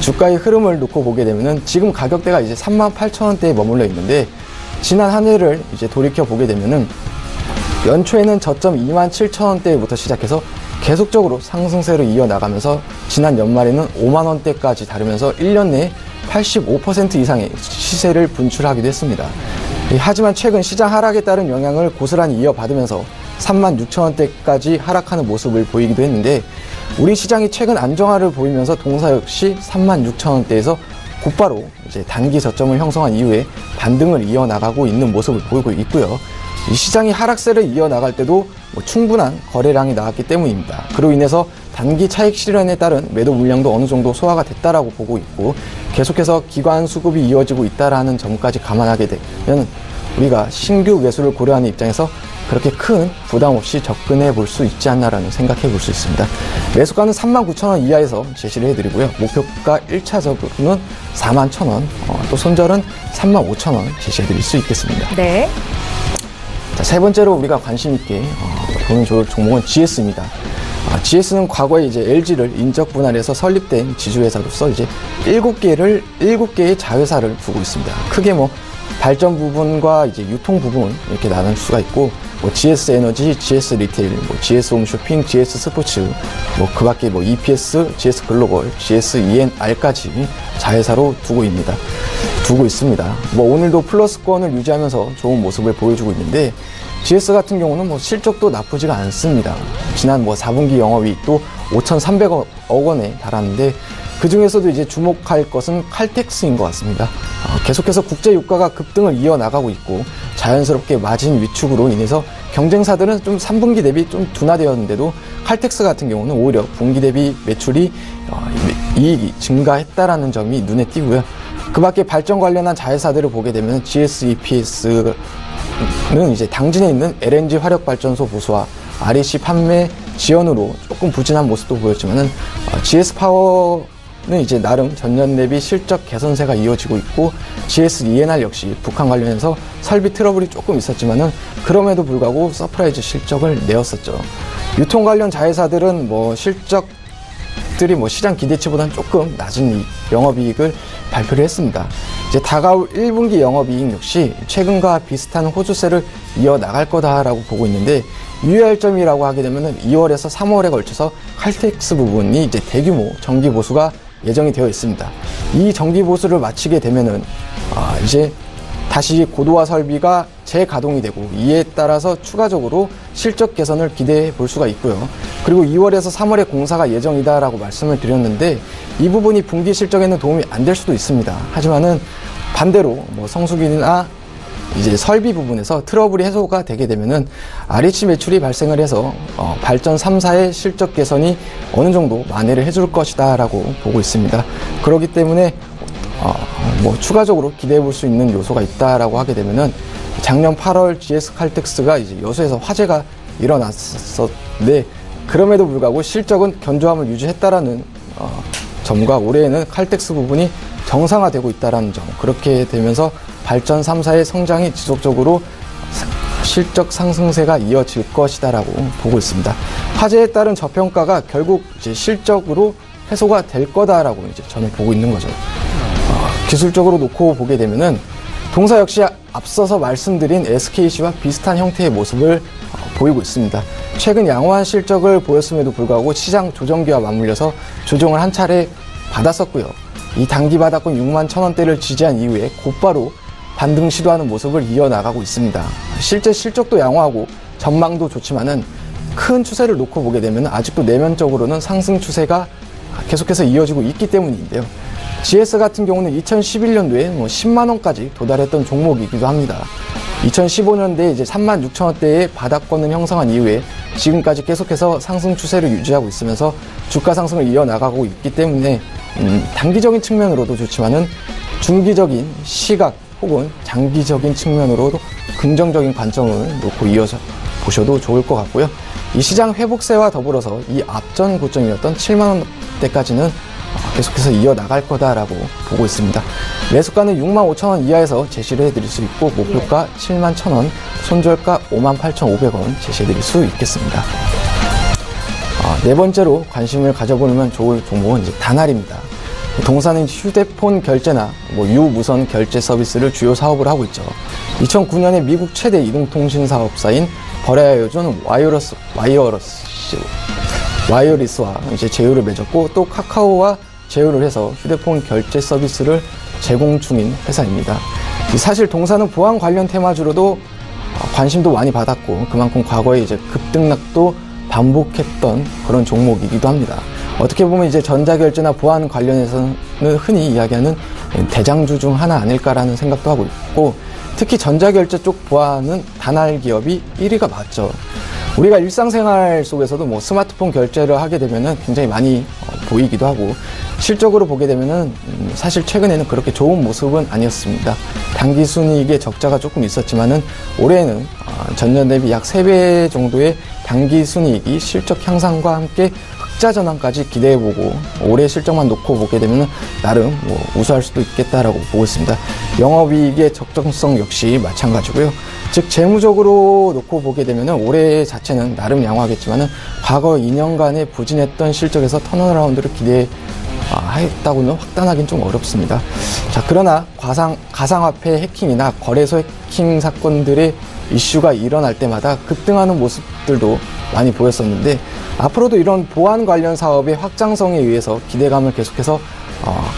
[SPEAKER 4] 주가의 흐름을 놓고 보게 되면은 지금 가격대가 이제 38,000원대에 머물러 있는데 지난 한 해를 이제 돌이켜 보게 되면은 연초에는 저점 27,000원대부터 시작해서 계속적으로 상승세를 이어나가면서 지난 연말에는 5만원대까지 다르면서 1년 내에 85% 이상의 시세를 분출하기도 했습니다. 하지만 최근 시장 하락에 따른 영향을 고스란히 이어받으면서 36,000원대까지 하락하는 모습을 보이기도 했는데 우리 시장이 최근 안정화를 보이면서 동사 역시 36,000원대에서 곧바로 이제 단기 저점을 형성한 이후에 반등을 이어나가고 있는 모습을 보이고 있고요. 이 시장이 하락세를 이어나갈 때도 충분한 거래량이 나왔기 때문입니다. 그로 인해서 단기 차익 실현에 따른 매도 물량도 어느 정도 소화가 됐다라고 보고 있고 계속해서 기관 수급이 이어지고 있다라는 점까지 감안하게 되면 우리가 신규 매수를 고려하는 입장에서 그렇게 큰 부담 없이 접근해 볼 수 있지 않나라는 생각해 볼 수 있습니다. 매수가는 39,000원 이하에서 제시를 해드리고요. 목표가 1차적으로는 41,000원, 또 손절은 35,000원 제시해 드릴 수 있겠습니다.
[SPEAKER 1] 네.
[SPEAKER 4] 자, 세 번째로 우리가 관심 있게 보는 종목은 GS입니다. GS는 과거에 이제 LG를 인적 분할해서 설립된 지주회사로서 이제 7개의 자회사를 두고 있습니다. 크게 발전 부분과 이제 유통 부분 이렇게 나눌 수가 있고 GS 에너지, GS 리테일, GS 홈쇼핑, GS 스포츠, 그 밖에 EPS, GS 글로벌, GS ENR까지 자회사로 두고 있습니다. 오늘도 플러스권을 유지하면서 좋은 모습을 보여주고 있는데 GS 같은 경우는 실적도 나쁘지가 않습니다. 지난 4분기 영업이익도 5,300억 원에 달하는데 그 중에서도 이제 주목할 것은 칼텍스인 것 같습니다. 계속해서 국제 유가가 급등을 이어나가고 있고 자연스럽게 마진 위축으로 인해서 경쟁사들은 좀 3분기 대비 좀 둔화되었는데도 칼텍스 같은 경우는 오히려 분기 대비 매출이 이익이 증가했다라는 점이 눈에 띄고요. 그 밖에 발전 관련한 자회사들을 보게 되면 GS EPS는 이제 당진에 있는 LNG 화력발전소 보수와 REC 판매 지연으로 조금 부진한 모습도 보였지만은 GS 파워는 이제 나름 전년 대비 실적 개선세가 이어지고 있고 GS ENR 역시 북한 관련해서 설비 트러블이 조금 있었지만은 그럼에도 불구하고 서프라이즈 실적을 내었었죠. 유통 관련 자회사들은 실적들이 시장 기대치보다는 조금 낮은 영업이익을 발표를 했습니다. 이제 다가올 1분기 영업이익 역시 최근과 비슷한 호주세를 이어나갈 거다라고 보고 있는데 유의할 점이라고 하게 되면은 2월에서 3월에 걸쳐서 칼텍스 부분이 이제 대규모 정기 보수가 예정이 되어 있습니다. 이 정기 보수를 마치게 되면은 이제 다시 고도화 설비가 재가동이 되고 이에 따라서 추가적으로 실적 개선을 기대해 볼 수가 있고요. 그리고 2월에서 3월에 공사가 예정이다라고 말씀을 드렸는데 이 부분이 분기 실적에는 도움이 안 될 수도 있습니다. 하지만은 반대로 성수기나 이제 설비 부분에서 트러블이 해소가 되게 되면은 REC 매출이 발생을 해서 발전 3사의 실적 개선이 어느 정도 만회를 해줄 것이다라고 보고 있습니다. 그렇기 때문에 추가적으로 기대해 볼 수 있는 요소가 있다라고 하게 되면은 작년 8월 GS 칼텍스가 이제 여수에서 화재가 일어났었는데 그럼에도 불구하고 실적은 견조함을 유지했다라는 점과 올해에는 칼텍스 부분이 정상화되고 있다라는 점, 그렇게 되면서 발전 3사의 성장이 지속적으로 실적 상승세가 이어질 것이다라고 보고 있습니다. 화재에 따른 저평가가 결국 이제 실적으로 해소가 될 거다라고 이제 저는 보고 있는 거죠. 기술적으로 놓고 보게 되면은 동사 역시 앞서서 말씀드린 SKC와 비슷한 형태의 모습을 보이고 있습니다. 최근 양호한 실적을 보였음에도 불구하고 시장 조정기와 맞물려서 조정을 한 차례 받았었고요. 이 단기 바닥권 61,000원대를 지지한 이후에 곧바로 반등 시도하는 모습을 이어나가고 있습니다. 실제 실적도 양호하고 전망도 좋지만은 큰 추세를 놓고 보게 되면 아직도 내면적으로는 상승 추세가 계속해서 이어지고 있기 때문인데요. GS 같은 경우는 2011년도에 10만 원까지 도달했던 종목이기도 합니다. 2015년대에 이제 36,000원대의 바닥권을 형성한 이후에 지금까지 계속해서 상승 추세를 유지하고 있으면서 주가 상승을 이어나가고 있기 때문에 단기적인 측면으로도 좋지만은 중기적인 시각 혹은 장기적인 측면으로도 긍정적인 관점을 놓고 이어서 보셔도 좋을 것 같고요. 이 시장 회복세와 더불어서 이 앞전 고점이었던 7만 원대까지는 계속해서 이어나갈 거다라고 보고 있습니다. 매수가는 65,000원 이하에서 제시를 해드릴 수 있고 목표가 71,000원, 손절가 58,500원 제시해드릴 수 있겠습니다. 네 번째로 관심을 가져보면 좋을 종목은 이제 다날입니다. 동사는 휴대폰 결제나 유무선 결제 서비스를 주요 사업을 하고 있죠. 2009년에 미국 최대 이동통신 사업사인 버라이어존 와이어리스와 이제 제휴를 맺었고 또 카카오와 제휴를 해서 휴대폰 결제 서비스를 제공 중인 회사입니다. 사실 동사는 보안 관련 테마주로도 관심도 많이 받았고 그만큼 과거에 이제 급등락도 반복했던 그런 종목이기도 합니다. 어떻게 보면 이제 전자결제나 보안 관련해서는 흔히 이야기하는 대장주 중 하나 아닐까라는 생각도 하고 있고 특히 전자결제 쪽 보안은 다날 기업이 1위가 맞죠. 우리가 일상생활 속에서도 스마트폰 결제를 하게 되면은 굉장히 많이 보이기도 하고 실적으로 보게 되면은 사실 최근에는 그렇게 좋은 모습은 아니었습니다. 단기 순이익의 적자가 조금 있었지만은 올해는 전년 대비 약 3배 정도의 단기 순이익이 실적 향상과 함께 흑자 전환까지 기대해보고 올해 실적만 놓고 보게 되면 나름 우수할 수도 있겠다라고 보고 있습니다. 영업이익의 적정성 역시 마찬가지고요. 즉 재무적으로 놓고 보게 되면 올해 자체는 나름 양호하겠지만 과거 2년간의 부진했던 실적에서 턴어라운드를 기대했다고는 확단하기는 좀 어렵습니다. 자, 그러나 가상화폐 해킹이나 거래소 해킹 사건들의 이슈가 일어날 때마다 급등하는 모습들도 많이 보였었는데 앞으로도 이런 보안 관련 사업의 확장성에 의해서 기대감을 계속해서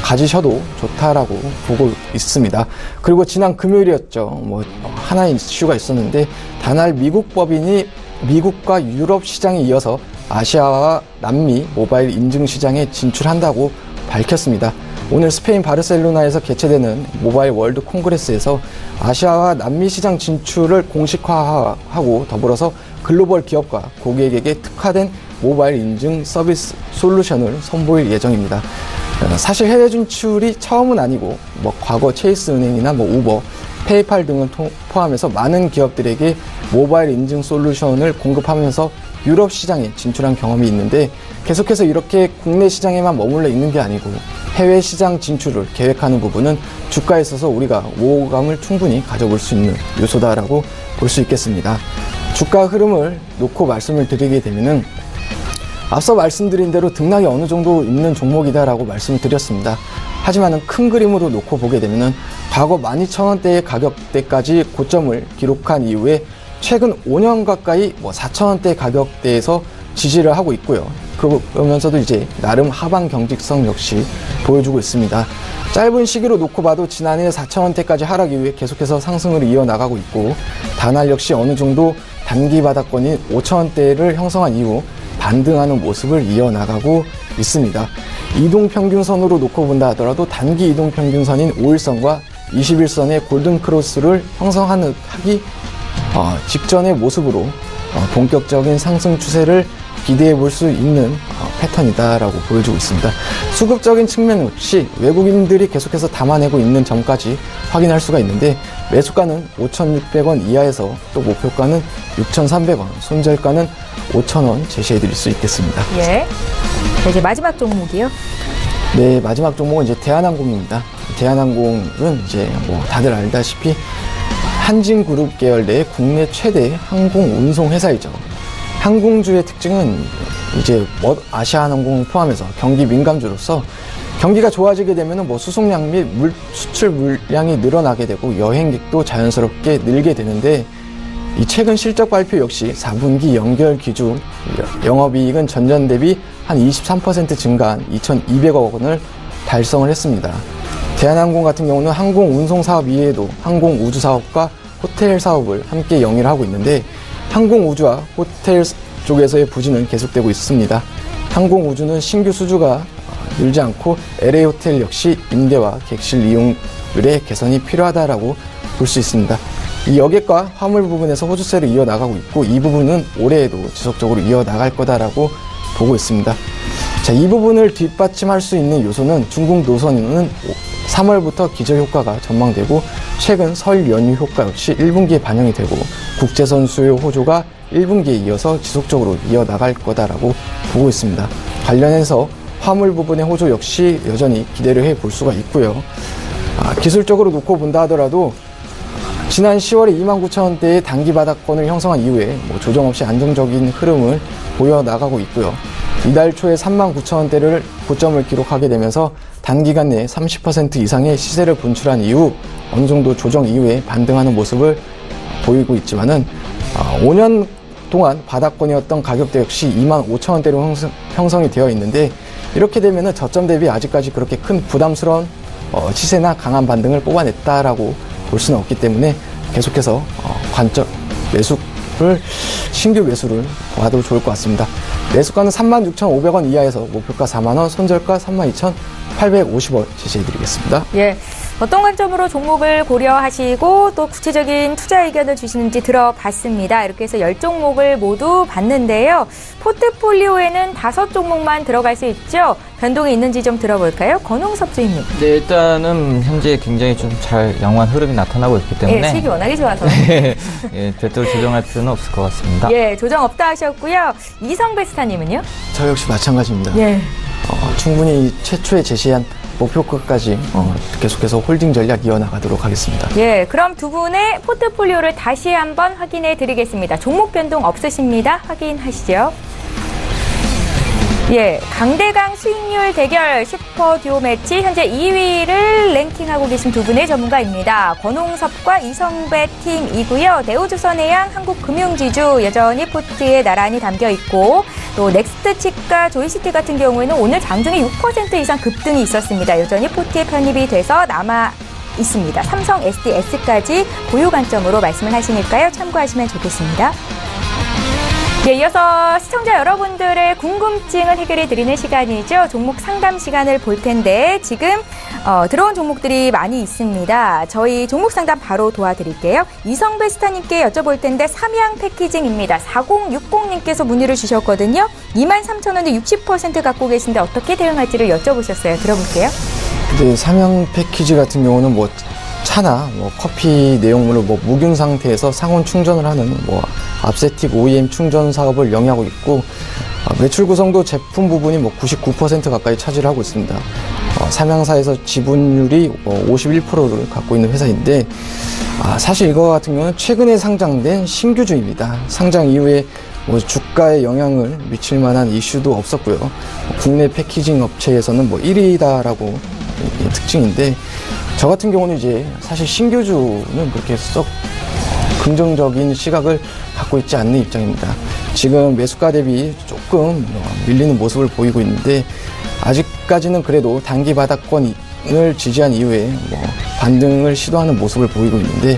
[SPEAKER 4] 가지셔도 좋다라고 보고 있습니다. 그리고 지난 금요일이었죠. 하나의 이슈가 있었는데 다날 미국 법인이 미국과 유럽 시장에 이어서 아시아와 남미 모바일 인증 시장에 진출한다고 밝혔습니다. 오늘 스페인 바르셀로나에서 개최되는 모바일 월드 콩그레스에서 아시아와 남미 시장 진출을 공식화하고 더불어서 글로벌 기업과 고객에게 특화된 모바일 인증 서비스 솔루션을 선보일 예정입니다. 사실 해외 진출이 처음은 아니고 과거 체이스 은행이나 우버, 페이팔 등을 포함해서 많은 기업들에게 모바일 인증 솔루션을 공급하면서 유럽 시장에 진출한 경험이 있는데 계속해서 이렇게 국내 시장에만 머물러 있는 게 아니고 해외 시장 진출을 계획하는 부분은 주가에 있어서 우리가 우호감을 충분히 가져볼 수 있는 요소다라고 볼 수 있겠습니다. 주가 흐름을 놓고 말씀을 드리게 되면은 앞서 말씀드린 대로 등락이 어느 정도 있는 종목이다라고 말씀을 드렸습니다. 하지만 큰 그림으로 놓고 보게 되면은 과거 12,000원대의 가격대까지 고점을 기록한 이후에 최근 5년 가까이 4,000원대 가격대에서 지지를 하고 있고요. 그러면서도 이제 나름 하방 경직성 역시 보여주고 있습니다. 짧은 시기로 놓고 봐도 지난해 4,000원대까지 하락 이후에 계속해서 상승을 이어나가고 있고 다날 역시 어느 정도 단기 바닥권인 5,000원대를 형성한 이후 반등하는 모습을 이어나가고 있습니다. 이동평균선으로 놓고 본다 하더라도 단기 이동평균선인 5일선과 21선의 골든크로스를 형성하기 직전의 모습으로 본격적인 상승 추세를 기대해 볼 수 있는 패턴이다라고 보여주고 있습니다. 수급적인 측면 역시 외국인들이 계속해서 담아내고 있는 점까지 확인할 수가 있는데 매수가는 5,600원 이하에서 또 목표가는 6,300원, 손절가는 5,000원 제시해 드릴 수 있겠습니다.
[SPEAKER 1] 예. 자, 이제 마지막 종목이요.
[SPEAKER 4] 네, 마지막 종목은 이제 대한항공입니다. 대한항공은 이제 다들 알다시피 한진그룹 계열 내 국내 최대 항공 운송 회사이죠. 항공주의 특징은 이제 아시아나항공을 포함해서 경기 민감주로서 경기가 좋아지게 되면 수송량 및 수출 물량이 늘어나게 되고 여행객도 자연스럽게 늘게 되는데 이 최근 실적 발표 역시 4분기 연결 기준 영업이익은 전년 대비 한 23% 증가한 2,200억 원을 달성을 했습니다. 대한항공 같은 경우는 항공 운송 사업 이외에도 항공 우주 사업과 호텔 사업을 함께 영위를 하고 있는데 항공 우주와 호텔 쪽에서의 부진은 계속되고 있습니다. 항공우주는 신규 수주가 늘지 않고 LA 호텔 역시 임대와 객실 이용률의 개선이 필요하다라고 볼 수 있습니다. 이 여객과 화물 부분에서 호주세를 이어나가고 있고 이 부분은 올해에도 지속적으로 이어나갈 거다라고 보고 있습니다. 자, 이 부분을 뒷받침할 수 있는 요소는 중국 노선은 3월부터 기저효과가 전망되고 최근 설 연휴 효과 역시 1분기에 반영이 되고 국제선 수요 호조가 1분기에 이어서 지속적으로 이어나갈 거다라고 보고 있습니다. 관련해서 화물 부분의 호조 역시 여전히 기대를 해볼 수가 있고요. 기술적으로 놓고 본다 하더라도 지난 10월에 29,000원대의 단기 바닥권을 형성한 이후에 조정 없이 안정적인 흐름을 보여나가고 있고요. 이달 초에 39,000원대를 고점을 기록하게 되면서 단기간 내에 30% 이상의 시세를 분출한 이후 어느 정도 조정 이후에 반등하는 모습을 보이고 있지만은 5년 동안 바닥권이었던 가격대 역시 25,000원대로 형성이 되어 있는데 이렇게 되면은 저점 대비 아직까지 그렇게 큰 부담스러운 시세나 강한 반등을 뽑아냈다라고 볼 수는 없기 때문에 계속해서 관점 매수를 신규 매수를 봐도 좋을 것 같습니다. 매수가는 36,500원 이하에서 목표가 4만원, 손절가 32,850원 제시해드리겠습니다.
[SPEAKER 1] 예. 어떤 관점으로 종목을 고려하시고 또 구체적인 투자 의견을 주시는지 들어봤습니다. 이렇게 해서 10종목을 모두 봤는데요. 포트폴리오에는 5종목만 들어갈 수 있죠. 변동이 있는지 좀 들어볼까요? 권홍섭 주임님.
[SPEAKER 3] 네, 일단은 현재 굉장히 좀 잘 양호한 흐름이 나타나고 있기 때문에
[SPEAKER 1] 예, 수익이 워낙에 좋아서.
[SPEAKER 3] 예, 별도로 조정할 필요는 없을 것 같습니다.
[SPEAKER 1] 예, 조정 없다 하셨고요. 이성베스타님은요?
[SPEAKER 4] 저 역시 마찬가지입니다.
[SPEAKER 1] 예.
[SPEAKER 4] 충분히 최초에 제시한 목표가까지 계속해서 홀딩 전략 이어나가도록 하겠습니다.
[SPEAKER 1] 예, 그럼 두 분의 포트폴리오를 다시 한번 확인해 드리겠습니다. 종목 변동 없으십니다. 확인하시죠. 예, 강대강 수익률 대결 슈퍼 듀오 매치 현재 2위를 랭킹하고 계신 두 분의 전문가입니다. 권홍섭과 이성배 팀이고요. 대우조선해양, 한국금융지주 여전히 포트에 나란히 담겨 있고 또 넥스트칩과 조이시티 같은 경우에는 오늘 장중에 6% 이상 급등이 있었습니다. 여전히 포트에 편입이 돼서 남아 있습니다. 삼성 SDS까지 보유 관점으로 말씀을 하시니까요. 참고하시면 좋겠습니다. 네, 이어서 시청자 여러분들의 궁금증을 해결해 드리는 시간이죠. 종목 상담 시간을 볼 텐데 지금 들어온 종목들이 많이 있습니다. 저희 종목 상담 바로 도와드릴게요. 이성베스타님께 여쭤볼 텐데 삼양 패키징입니다. 4060님께서 문의를 주셨거든요. 23,000원에 60% 갖고 계신데 어떻게 대응할지를 여쭤보셨어요. 들어볼게요.
[SPEAKER 4] 네, 삼양 패키지 같은 경우는 차나 커피 내용물을 무균 상태에서 상온 충전을 하는 압세틱 OEM 충전 사업을 영위하고 있고 매출 구성도 제품 부분이 99% 가까이 차지를 하고 있습니다. 삼양사에서 지분율이 51%를 갖고 있는 회사인데 사실 이거 같은 경우는 최근에 상장된 신규주입니다. 상장 이후에 주가에 영향을 미칠 만한 이슈도 없었고요. 국내 패키징 업체에서는 1위다라고 특징인데 저 같은 경우는 이제 사실 신규주는 그렇게 썩 긍정적인 시각을 갖고 있지 않는 입장입니다. 지금 매수가 대비 조금 밀리는 모습을 보이고 있는데 아직까지는 그래도 단기 바닥권을 지지한 이후에 반등을 시도하는 모습을 보이고 있는데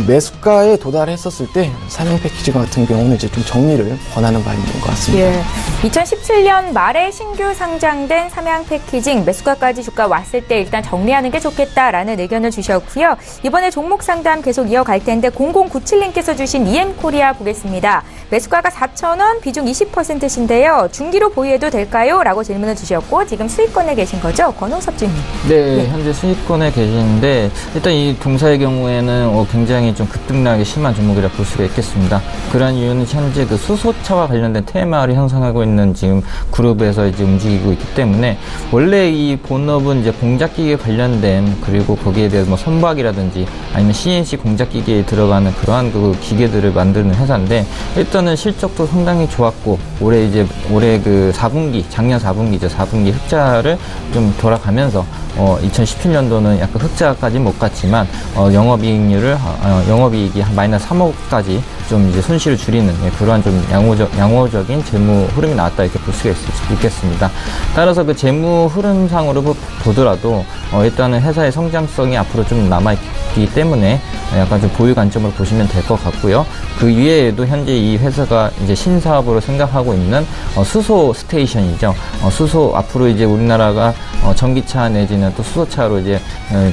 [SPEAKER 4] 매수가에 도달했었을 때 삼양 패키지 같은 경우는 이제 좀 정리를 권하는 바인 것 같습니다.
[SPEAKER 1] 예, 2017년 말에 신규 상장된 삼양 패키징 매수가까지 주가 왔을 때 일단 정리하는 게 좋겠다라는 의견을 주셨고요. 이번에 종목 상담 계속 이어갈 텐데 0097님께서 주신 EM코리아 보겠습니다. 매수가가 4,000원, 비중 20%신데요. 중기로 보유해도 될까요? 라고 질문을 주셨고 지금 수익권에 계신 거죠? 권홍섭 주님.
[SPEAKER 3] 네, 현재 수익권에 계시는데 일단 이 동사의 경우에는 굉장히 좀 급등락이 심한 종목이라 볼 수가 있겠습니다. 그런 이유는 현재 그 수소차와 관련된 테마를 형성하고 있는 지금 그룹에서 이제 움직이고 있기 때문에 원래 이 본업은 이제 공작기계 관련된 그리고 거기에 대해서 선박이라든지 아니면 CNC 공작기계에 들어가는 그러한 그 기계들을 만드는 회사인데 일단은 실적도 상당히 좋았고 올해 그 4분기 작년 4분기죠. 4분기 흑자를 좀 돌아가면서 2017년도는 약간 흑자까지는 못 갔지만 영업이익이 한 마이너스 3억까지 좀 이제 손실을 줄이는 그러한 좀 양호적인 재무 흐름이 나왔다 이렇게 볼 수가 있겠습니다. 따라서 그 재무 흐름상으로 보더라도 일단은 회사의 성장성이 앞으로 좀 남아있기 있기 때문에 약간 좀 보유 관점으로 보시면 될 것 같고요. 그 이외에도 현재 이 회사가 이제 신사업으로 생각하고 있는 수소 스테이션이죠. 수소 앞으로 이제 우리나라가 전기차 내지는 또 수소차로 이제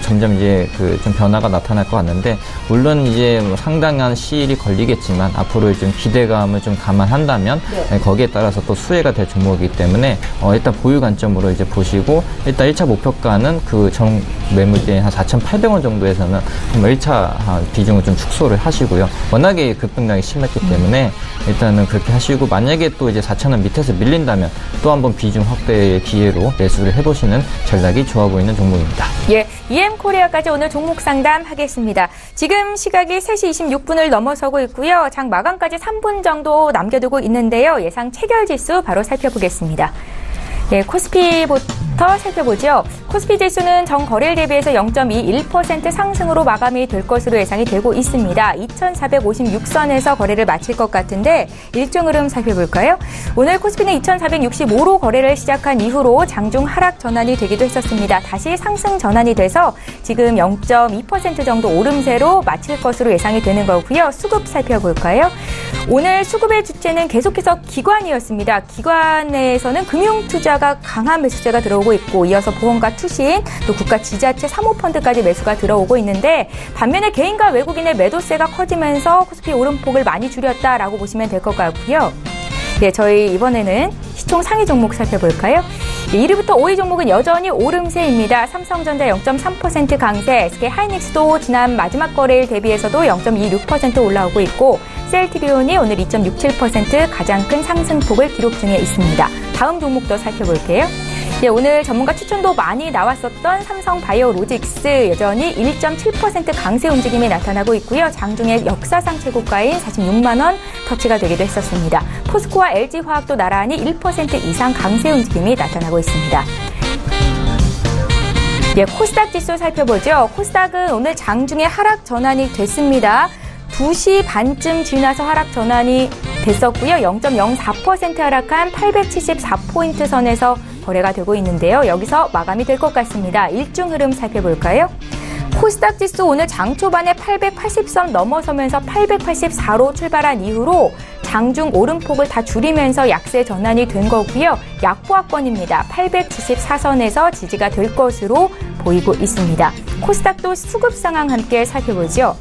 [SPEAKER 3] 점점 이제 그 좀 변화가 나타날 것 같는데, 물론 이제 뭐 상당한 시일이 걸리겠지만 앞으로 좀 기대감을 좀 감안한다면 거기에 따라서 또 수혜가 될 종목이기 때문에 일단 보유 관점으로 이제 보시고, 일단 1차 목표가는 그 정 매물대 한 4,800원 정도에서는 1차 비중을 좀 축소를 하시고요. 워낙에 급등량이 심했기 때문에 일단은 그렇게 하시고, 만약에 또 이제 4,000원 밑에서 밀린다면 또 한번 비중 확대의 기회로 매수를 해보시는 전략이 좋아 보이는 종목입니다.
[SPEAKER 1] 예, EM코리아까지 오늘 종목 상담하겠습니다. 지금 시각이 3시 26분을 넘어서고 있고요. 장 마감까지 3분 정도 남겨두고 있는데요. 예상 체결지수 바로 살펴보겠습니다. 예, 코스피부터 살펴보죠. 코스피 지수는 전 거래일 대비해서 0.21% 상승으로 마감이 될 것으로 예상이 되고 있습니다. 2456선에서 거래를 마칠 것 같은데 일정 흐름 살펴볼까요? 오늘 코스피는 2465로 거래를 시작한 이후로 장중 하락 전환이 되기도 했었습니다. 다시 상승 전환이 돼서 지금 0.2% 정도 오름세로 마칠 것으로 예상이 되는 거고요. 수급 살펴볼까요? 오늘 수급의 주체는 계속해서 기관이었습니다. 기관에서는 금융투자가 강한 매수세가 들어오고 있고, 이어서 보험과 투신, 또 국가 지자체 사모펀드까지 매수가 들어오고 있는데, 반면에 개인과 외국인의 매도세가 커지면서 코스피 오름폭을 많이 줄였다라고 보시면 될 것 같고요. 예, 저희 이번에는 시총 상위 종목 살펴볼까요? 1위부터 5위 종목은 여전히 오름세입니다. 삼성전자 0.3% 강세, SK하이닉스도 지난 마지막 거래일 대비해서도 0.26% 올라오고 있고, 셀트리온이 오늘 2.67% 가장 큰 상승폭을 기록 중에 있습니다. 다음 종목도 살펴볼게요. 예, 오늘 전문가 추천도 많이 나왔었던 삼성바이오로직스 여전히 1.7% 강세 움직임이 나타나고 있고요. 장중에 역사상 최고가인 46만 원 터치가 되기도 했었습니다. 포스코와 LG화학도 나란히 1% 이상 강세 움직임이 나타나고 있습니다. 예, 코스닥 지수 살펴보죠. 코스닥은 오늘 장중에 하락 전환이 됐습니다. 2시 반쯤 지나서 하락 전환이 됐었고요. 0.04% 하락한 874포인트 선에서 거래가 되고 있는데요. 여기서 마감이 될 것 같습니다. 일중 흐름 살펴볼까요? 코스닥 지수 오늘 장 초반에 880선 넘어서면서 884로 출발한 이후로 장중 오름폭을 다 줄이면서 약세 전환이 된 거고요. 약보합권입니다. 874선에서 지지가 될 것으로 보이고 있습니다. 코스닥도 수급 상황 함께 살펴보죠.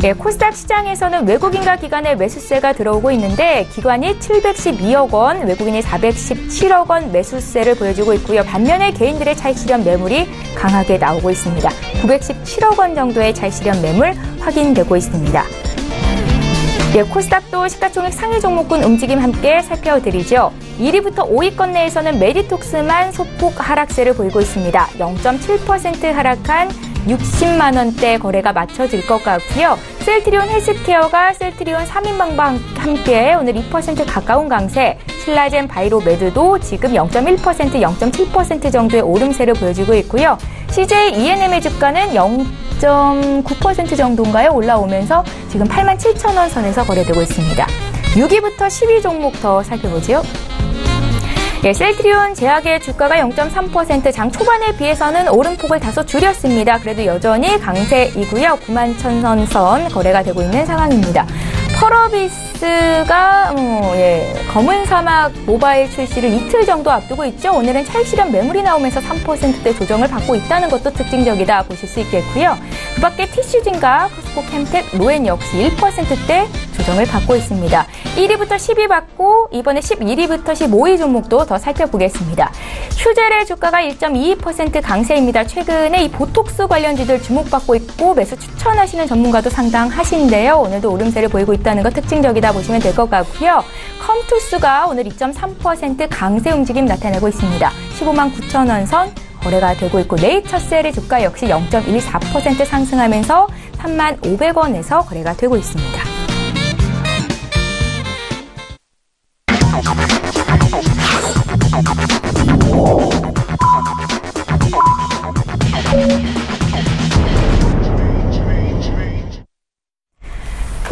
[SPEAKER 1] 예, 코스닥 시장에서는 외국인과 기관의 매수세가 들어오고 있는데, 기관이 712억 원, 외국인이 417억 원 매수세를 보여주고 있고요. 반면에 개인들의 차익 실현 매물이 강하게 나오고 있습니다. 917억 원 정도의 차익 실현 매물 확인되고 있습니다. 예, 코스닥도 시가총액 상위 종목군 움직임 함께 살펴드리죠. 1위부터 5위권 내에서는 메디톡스만 소폭 하락세를 보이고 있습니다. 0.7% 하락한 60만 원대 거래가 맞춰질 것 같고요. 셀트리온 헬스케어가 셀트리온 3인방과 함께 오늘 2% 가까운 강세, 신라젠 바이로메드도 지금 0.1%, 0.7% 정도의 오름세를 보여주고 있고요. CJ ENM의 주가는 0.9% 정도인가요? 올라오면서 지금 87,000원 선에서 거래되고 있습니다. 6위부터 10위 종목 더 살펴보죠. 예, 셀트리온 제약의 주가가 0.3% 장 초반에 비해서는 오름폭을 다소 줄였습니다. 그래도 여전히 강세이고요. 91,000선 선 거래가 되고 있는 상황입니다. 펄어비스가 검은 사막 모바일 출시를 이틀 정도 앞두고 있죠. 오늘은 차익 실현 매물이 나오면서 3%대 조정을 받고 있다는 것도 특징적이다 보실 수 있겠고요. 그 밖에 티슈진과 코스코 캠텍, 로엔 역시 1%대 조정을 받고 있습니다. 1위부터 10위 받고 이번에 11위부터 15위 종목도 더 살펴보겠습니다. 휴젤의 주가가 1.22% 강세입니다. 최근에 이 보톡스 관련주들 주목받고 있고 매수 추천하시는 전문가도 상당하신데요. 오늘도 오름세를 보이고 있다는 것 특징적이다 보시면 될 것 같고요. 컴투스가 오늘 2.3% 강세 움직임 나타내고 있습니다. 15만 9천 원 선 거래가 되고 있고, 네이처셀의 주가 역시 0.14% 상승하면서 3만 500원에서 거래가 되고 있습니다.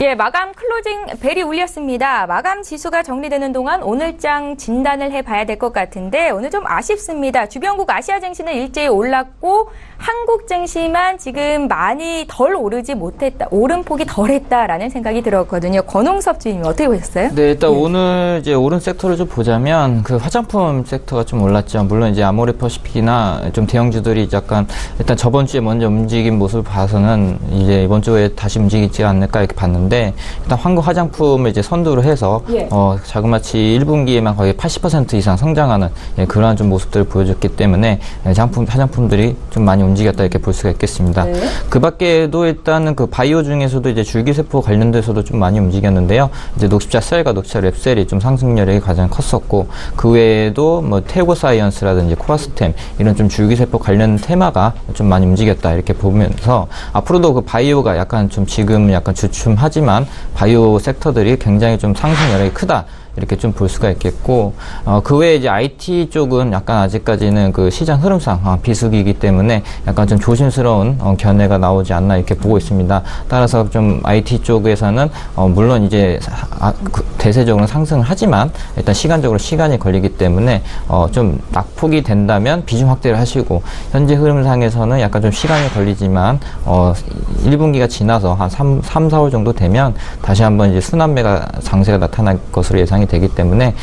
[SPEAKER 1] 예, 마감 클로징 벨이 울렸습니다. 마감 지수가 정리되는 동안 오늘장 진단을 해봐야 될 것 같은데 오늘 좀 아쉽습니다. 주변국 아시아 증시는 일제히 올랐고 한국 증시만 지금 많이 덜 오르지 못했다. 오름폭이 덜했다라는 생각이 들었거든요. 권홍섭 주임이 어떻게 보셨어요?
[SPEAKER 3] 네, 일단 오늘 이제 오른 섹터를 좀 보자면 그 화장품 섹터가 좀 올랐죠. 물론 이제 아모레퍼시픽이나 좀 대형주들이 약간 일단 저번 주에 먼저 움직인 모습을 봐서는 이제 이번 주에 다시 움직이지 않을까 이렇게 봤는데 일단 한국 화장품을 이제 선두로 해서 자그마치 1분기에만 거의 80% 이상 성장하는 그러한 좀 모습들을 보여줬기 때문에 화장품들이 좀 많이 움직였다 이렇게 볼 수가 있겠습니다. 네. 그 밖에도 일단은 그 바이오 중에서도 이제 줄기세포 관련돼서도 좀 많이 움직였는데요. 이제 녹십자 셀과 녹십자 랩셀이 좀 상승률이 가장 컸었고 그 외에도 뭐 테고사이언스라든지 코아스템 이런 좀 줄기세포 관련 테마가 좀 많이 움직였다 이렇게 보면서 앞으로도 그 바이오가 약간 좀 지금 약간 주춤하지만 바이오 섹터들이 굉장히 좀 상승 여력이 크다. 이렇게 좀 볼 수가 있겠고, 그 외에 이제 IT 쪽은 약간 아직까지는 그 시장 흐름상 비수기이기 때문에 약간 좀 조심스러운 견해가 나오지 않나 이렇게 보고 있습니다. 따라서 좀 IT 쪽에서는 물론 이제 대세적으로 상승을 하지만 일단 시간적으로 시간이 걸리기 때문에 좀 낙폭이 된다면 비중 확대를 하시고 현재 흐름상에서는 약간 좀 시간이 걸리지만 1분기가 지나서 한 3, 4월 정도 되면 다시 한번 이제 순환매가 장세가 나타날 것으로 예상이 되기 때문에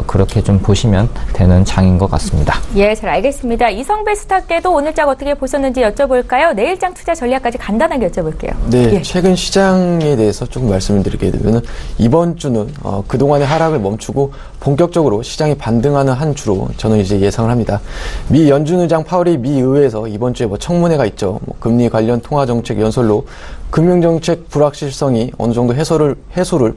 [SPEAKER 3] 그렇게 좀 보시면 되는 장인 것 같습니다.
[SPEAKER 1] 예, 잘 알겠습니다. 이성베스타께도 오늘장 어떻게 보셨는지 여쭤볼까요? 내일장 투자 전략까지 간단하게 여쭤볼게요.
[SPEAKER 4] 네,
[SPEAKER 1] 예.
[SPEAKER 4] 최근 시장에 대해서 조금 말씀을 드리게 되면 이번 주는 그동안의 하락을 멈추고 본격적으로 시장이 반등하는 한 주로 저는 이제 예상을 합니다. 미 연준 의장 파월이 미 의회에서 이번 주에 청문회가 있죠. 금리 관련 통화 정책 연설로 금융정책 불확실성이 어느 정도 해소를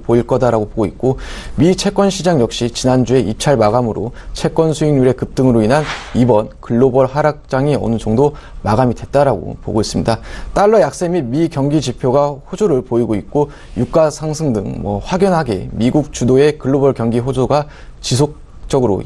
[SPEAKER 4] 보일 거다라고 보고 있고 미 채권 시장 역시 지난주에 입찰 마감으로 채권 수익률의 급등으로 인한 이번 글로벌 하락장이 어느 정도 마감이 됐다라고 보고 있습니다. 달러 약세 및 미 경기 지표가 호조를 보이고 있고 유가 상승 등 확연하게 미국 주도의 글로벌 경기 호조가 지속적으로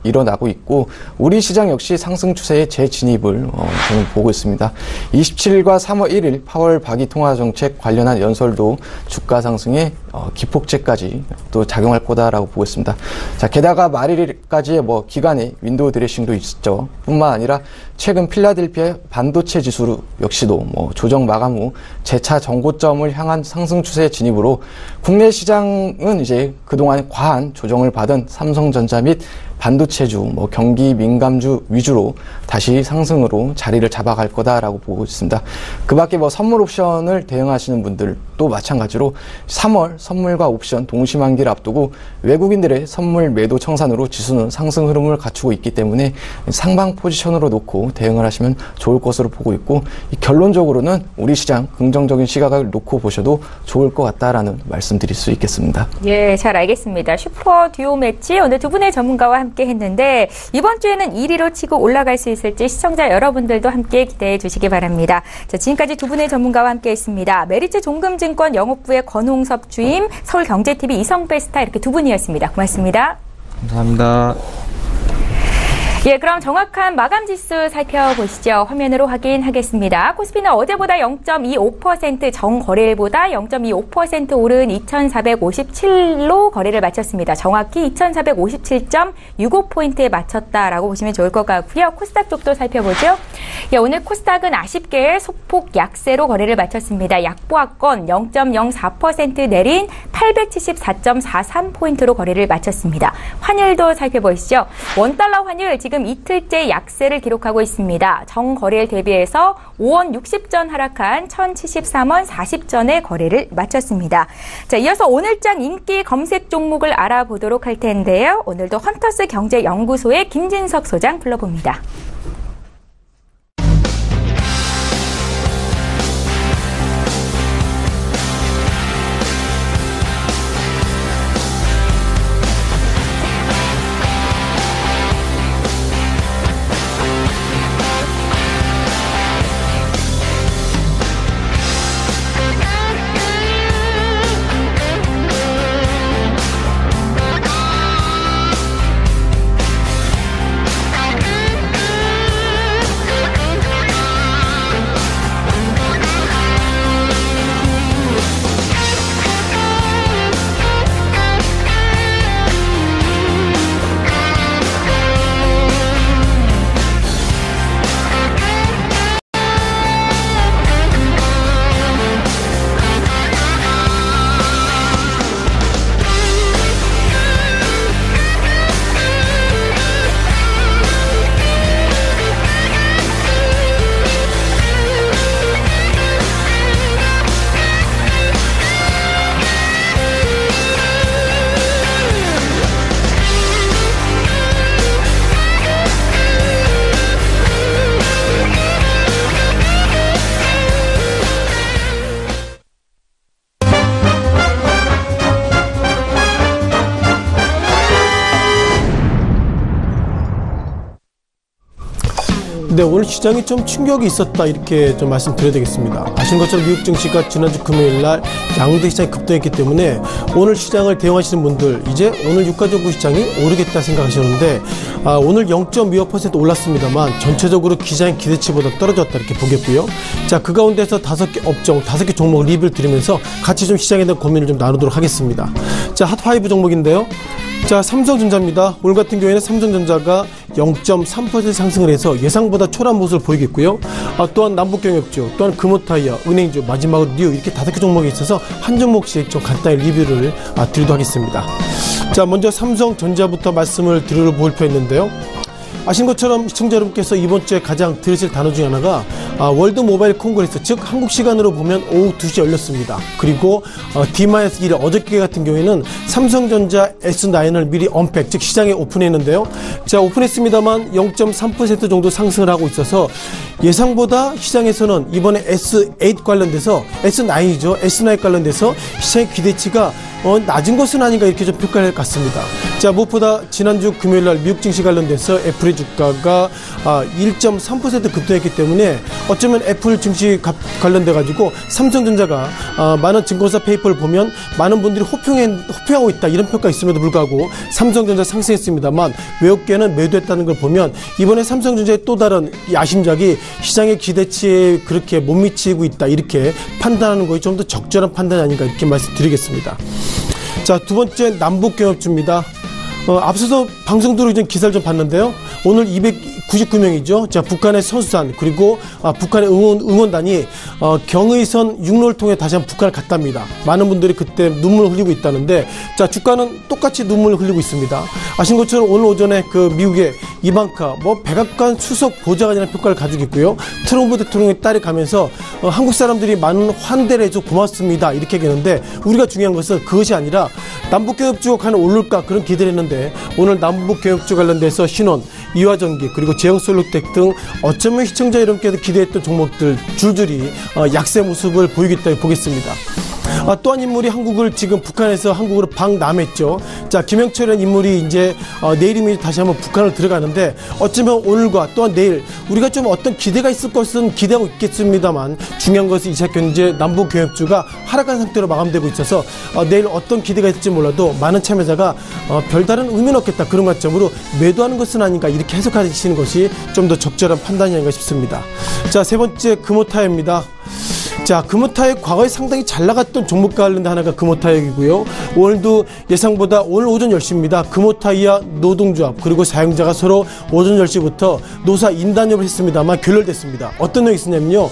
[SPEAKER 4] 일어나고 있고 우리 시장 역시 상승 추세의 재진입을 저는 보고 있습니다. 27일과 3월 1일 파월 바기 통화정책 관련한 연설도 주가 상승에 기폭제까지 또 작용할 거다라고 보고 있습니다. 자, 게다가 말일까지의 기간의 윈도우 드레싱도 있죠. 뿐만 아니라 최근 필라델피아 반도체 지수 역시도 조정 마감 후 재차 정고점을 향한 상승 추세 진입으로 국내 시장은 이제 그동안 과한 조정을 받은 삼성전자 및 반도체주, 경기 민감주 위주로 다시 상승으로 자리를 잡아갈 거다라고 보고 있습니다. 그 밖에 선물 옵션을 대응하시는 분들도 마찬가지로 3월 선물과 옵션 동시만기를 앞두고 외국인들의 선물 매도 청산으로 지수는 상승 흐름을 갖추고 있기 때문에 상방 포지션으로 놓고 대응을 하시면 좋을 것으로 보고 있고 결론적으로는 우리 시장 긍정적인 시각을 놓고 보셔도 좋을 것 같다라는 말씀드릴 수 있겠습니다.
[SPEAKER 1] 예, 잘 알겠습니다. 슈퍼 듀오 매치 오늘 두 분의 전문가와 함께 했는데 이번 주에는 1위로 치고 올라갈 수 있을지 시청자 여러분들도 함께 기대해 주시기 바랍니다. 자, 지금까지 두 분의 전문가와 함께 했습니다. 메리츠 종금증권 영업부의 권홍섭 주임, 서울경제TV 이성베스타 이렇게 두 분이었습니다. 고맙습니다.
[SPEAKER 3] 감사합니다.
[SPEAKER 1] 예, 그럼 정확한 마감 지수 살펴보시죠. 화면으로 확인하겠습니다. 코스피는 어제보다 0.25% 정거래일보다 0.25% 오른 2,457로 거래를 마쳤습니다. 정확히 2,457.65포인트에 마쳤다라고 보시면 좋을 것 같고요. 코스닥 쪽도 살펴보죠. 예, 오늘 코스닥은 아쉽게 소폭 약세로 거래를 마쳤습니다. 약보합권 0.04% 내린 874.43포인트로 거래를 마쳤습니다. 환율도 살펴보시죠. 원달러 환율 지금 이틀째 약세를 기록하고 있습니다. 정거래일 대비해서 5원 60전 하락한 1,073원 40전에 거래를 마쳤습니다. 자, 이어서 오늘장 인기 검색 종목을 알아보도록 할 텐데요. 오늘도 헌터스 경제연구소의 김진석 소장 불러봅니다.
[SPEAKER 5] 근데 오늘 시장이 좀 충격이 있었다 이렇게 좀 말씀드려야 되겠습니다. 아시는 것처럼 미국 증시가 지난주 금요일 날 양대 시장이 급등했기 때문에 오늘 시장을 대응하시는 분들 이제 오늘 유가정보 시장이 오르겠다 생각하시는데 오늘 0.25% 올랐습니다만 전체적으로 시장의 기대치보다 떨어졌다 이렇게 보겠고요. 자, 그 가운데서 5개 업종, 5개 종목 리뷰를 드리면서 같이 좀 시장에 대한 고민을 좀 나누도록 하겠습니다. 자, 핫5 종목인데요. 자, 삼성전자입니다. 오늘 같은 경우에는 삼성전자가 0.3% 상승을 해서 예상보다 초라한 모습을 보이겠고요. 또한 남북경협주, 또한 금호타이어, 은행주, 마지막으로 뉴 이렇게 5개 종목이 있어서 한 종목씩 좀 간단히 리뷰를 드리도록 하겠습니다. 자, 먼저 삼성전자부터 말씀을 드리려 볼표했는데요. 아신 것처럼 시청자 여러분께서 이번 주에 가장 들으실 단어 중에 하나가 월드 모바일 콩그레스, 즉 한국 시간으로 보면 오후 2시에 열렸습니다. 그리고 D-1 어저께 같은 경우에는 삼성전자 S9을 미리 언팩, 즉 시장에 오픈했는데요. 자, 오픈했습니다만 0.3% 정도 상승을 하고 있어서 예상보다 시장에서는 이번에 S8 관련돼서 S9이죠. S9 관련돼서 시장의 기대치가 낮은 것은 아닌가 이렇게 좀 평가할 것 같습니다. 자, 무엇보다 지난주 금요일날 미국 증시 관련돼서 애플의 주가가 1.3% 급등했기 때문에 어쩌면 애플 증시 관련돼 가지고 삼성전자가 많은 증권사 페이퍼를 보면 많은 분들이 호평하고 있다 이런 평가 있음에도 불구하고 삼성전자 상승했습니다만 외국계는 매도했다는 걸 보면 이번에 삼성전자의 또 다른 야심작이 시장의 기대치에 그렇게 못 미치고 있다 이렇게 판단하는 것이 좀 더 적절한 판단이 아닌가 이렇게 말씀드리겠습니다. 자, 두 번째 남북경협주입니다. 앞서서 방송 들어오기 전 기사를 좀 봤는데요. 오늘 299명이죠. 자, 북한의 선수단 그리고 북한의 응원단이 경의선 육로를 통해 다시 한번 북한을 갔답니다. 많은 분들이 그때 눈물을 흘리고 있다는데, 자, 주가는 똑같이 눈물을 흘리고 있습니다. 아신 것처럼 오늘 오전에 그 미국의 이방카 백악관 수석 보좌관이라는 평가를 가지고 있고요. 트럼프 대통령의 딸이 가면서 한국 사람들이 많은 환대를 해줘 고맙습니다 이렇게 얘기했는데, 우리가 중요한 것은 그것이 아니라 남북경협주가 과연 오를까 그런 기대를 했는데 오늘 남북경협주 관련돼서 신원, 이화전기 그리고 제형솔루텍 등 어쩌면 시청자 여러분께서 기대했던 종목들 줄줄이 약세 모습을 보이겠다 보겠습니다. 또한 인물이 한국을 지금 북한에서 한국으로 방남했죠. 자, 김영철이라는 인물이 이제 내일이면 다시 한번 북한을 들어가는데 어쩌면 오늘과 또한 내일 우리가 좀 어떤 기대가 있을 것은 기대하고 있겠습니다만 중요한 것은 2차 견제 남북경협주가 하락한 상태로 마감되고 있어서 내일 어떤 기대가 있을지 몰라도 많은 참여자가 별다른 의미는 없겠다 그런 관점으로 매도하는 것은 아닌가 이렇게 해석하시는 것이 좀 더 적절한 판단이 아닌가 싶습니다. 자, 세 번째 금호타이어입니다. 자, 금호타이어 과거에 상당히 잘 나갔던 종목 관련된 하나가 금호타이어이고요. 오늘도 예상보다 오늘 오전 10시입니다. 금호타이어 노동조합 그리고 사용자가 서로 오전 10시부터 노사 인단협을 했습니다만 결렬됐습니다. 어떤 내용이 있었냐면요.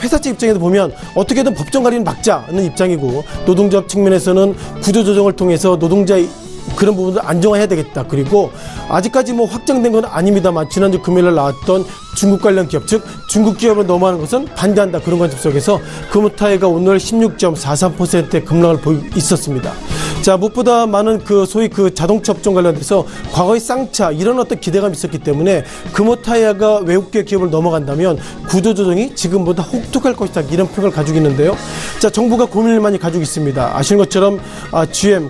[SPEAKER 5] 회사 측 입장에서 보면 어떻게든 법정 가리는 막자는 입장이고, 노동조합 측면에서는 구조조정을 통해서 노동자의 그런 부분도 안정화해야 되겠다. 그리고 아직까지 확정된 건 아닙니다만 지난주 금요일날 나왔던 중국 관련 기업, 즉 중국 기업으로 넘어가는 것은 반대한다 그런 관점 속에서 금호타이어가 오늘 16.43%의 급락을 있었습니다. 자, 무엇보다 많은 소위 자동차 업종 관련돼서 과거의 쌍차 이런 어떤 기대감이 있었기 때문에 금호타이어가 외국계 기업을 넘어간다면 구조조정이 지금보다 혹독할 것이다 이런 평가를 가지고 있는데요. 자, 정부가 고민을 많이 가지고 있습니다. 아시는 것처럼 GM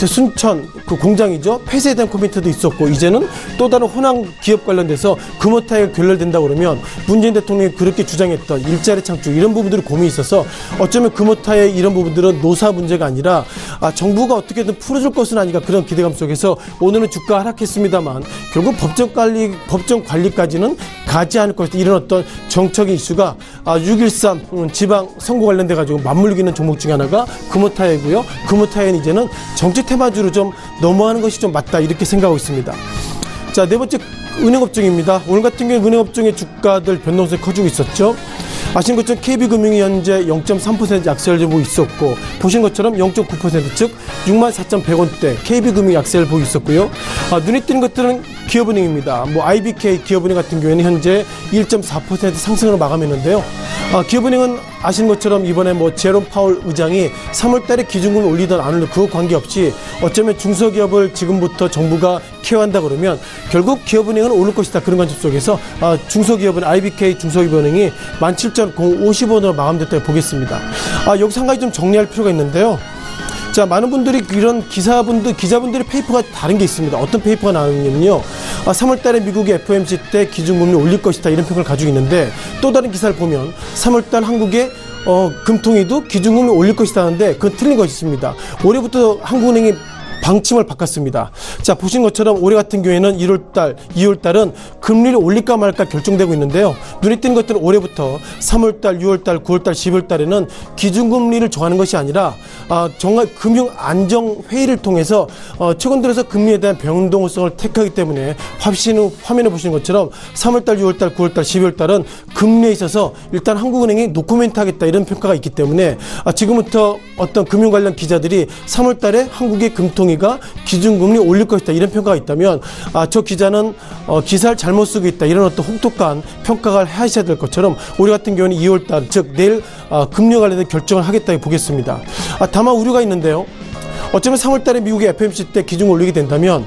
[SPEAKER 5] 순천 공장이죠. 폐쇄에 대한 코멘트도 있었고, 이제는 또 다른 호남 기업 관련돼서 금호타이어가 결렬된다고 그러면 문재인 대통령이 그렇게 주장했던 일자리 창출 이런 부분들이 고민이 있어서 어쩌면 금호타이어 이런 부분들은 노사 문제가 아니라 정부가 어떻게든 풀어줄 것은 아닌가 그런 기대감 속에서 오늘은 주가 하락했습니다만 결국 법정 관리까지는 가지 않을 것이다 이런 어떤 정책의 이슈가 6.13 지방 선거 관련돼 가지고 맞물리고 있는 종목 중에 하나가 금호타이어고요. 금호타이어는 이제는 정치 테마주로 좀 넘어가는 것이 좀 맞다 이렇게 생각하고 있습니다. 자, 네 번째 은행업종입니다. 오늘 같은 경우에 은행업종의 주가들 변동성이 커지고 있었죠. 아시는 것처럼 KB금융이 현재 0.3% 약세를 보이고 있었고, 보신 것처럼 0.9% 즉 64,100원대 KB금융 약세를 보이고 있었고요. 눈에 띄는 것들은 기업은행입니다. IBK 기업은행 같은 경우에는 현재 1.4% 상승으로 마감했는데요. 기업은행은 아시는 것처럼 이번에 제롬 파월 의장이 3월 달에 기준금을 올리든 안 올리든 그거 관계없이 어쩌면 중소기업을 지금부터 정부가 케어한다 그러면 결국 기업은행은 오를 것이다 그런 관점 속에서 중소기업은 IBK 중소기업은행이 17,050원으로 마감됐다고 보겠습니다. 여기서 한 가지 좀 정리할 필요가 있는데요. 자, 많은 분들이 이런 기자분들의 페이퍼가 다른 게 있습니다. 어떤 페이퍼가 나왔냐면요. 3월 달에 미국이 FOMC 때 기준금리 올릴 것이다 이런 평가를 가지고 있는데 또 다른 기사를 보면 3월 달 한국의 금통위도 기준금리 올릴 것이다 하는데 그건 틀린 것입니다. 올해부터 한국은행이 방침을 바꿨습니다. 자, 보신 것처럼 올해 같은 경우에는 1월달, 2월달은 금리를 올릴까 말까 결정되고 있는데요. 눈에 띄는 것들은 올해부터 3월달, 6월달, 9월달, 10월달에는 기준금리를 정하는 것이 아니라 정말 금융안정회의를 통해서 최근 들어서 금리에 대한 변동성을 택하기 때문에 화면에 보시는 것처럼 3월달, 6월달, 9월달, 12월달은 금리에 있어서 일단 한국은행이 노코멘트 하겠다 이런 평가가 있기 때문에 지금부터 어떤 금융 관련 기자들이 3월달에 한국의 금통위가 기준금리 올릴 것이다 이런 평가가 있다면 저 기자는 기사를 잘못 쓰고 있다 이런 어떤 혹독한 평가를 하셔야 될 것처럼 올해 같은 경우는 2월달 즉 내일 금리 관련된 결정을 하겠다고 보겠습니다. 다만 우려가 있는데요. 어쩌면 3월달에 미국의 FOMC 때 기준을 올리게 된다면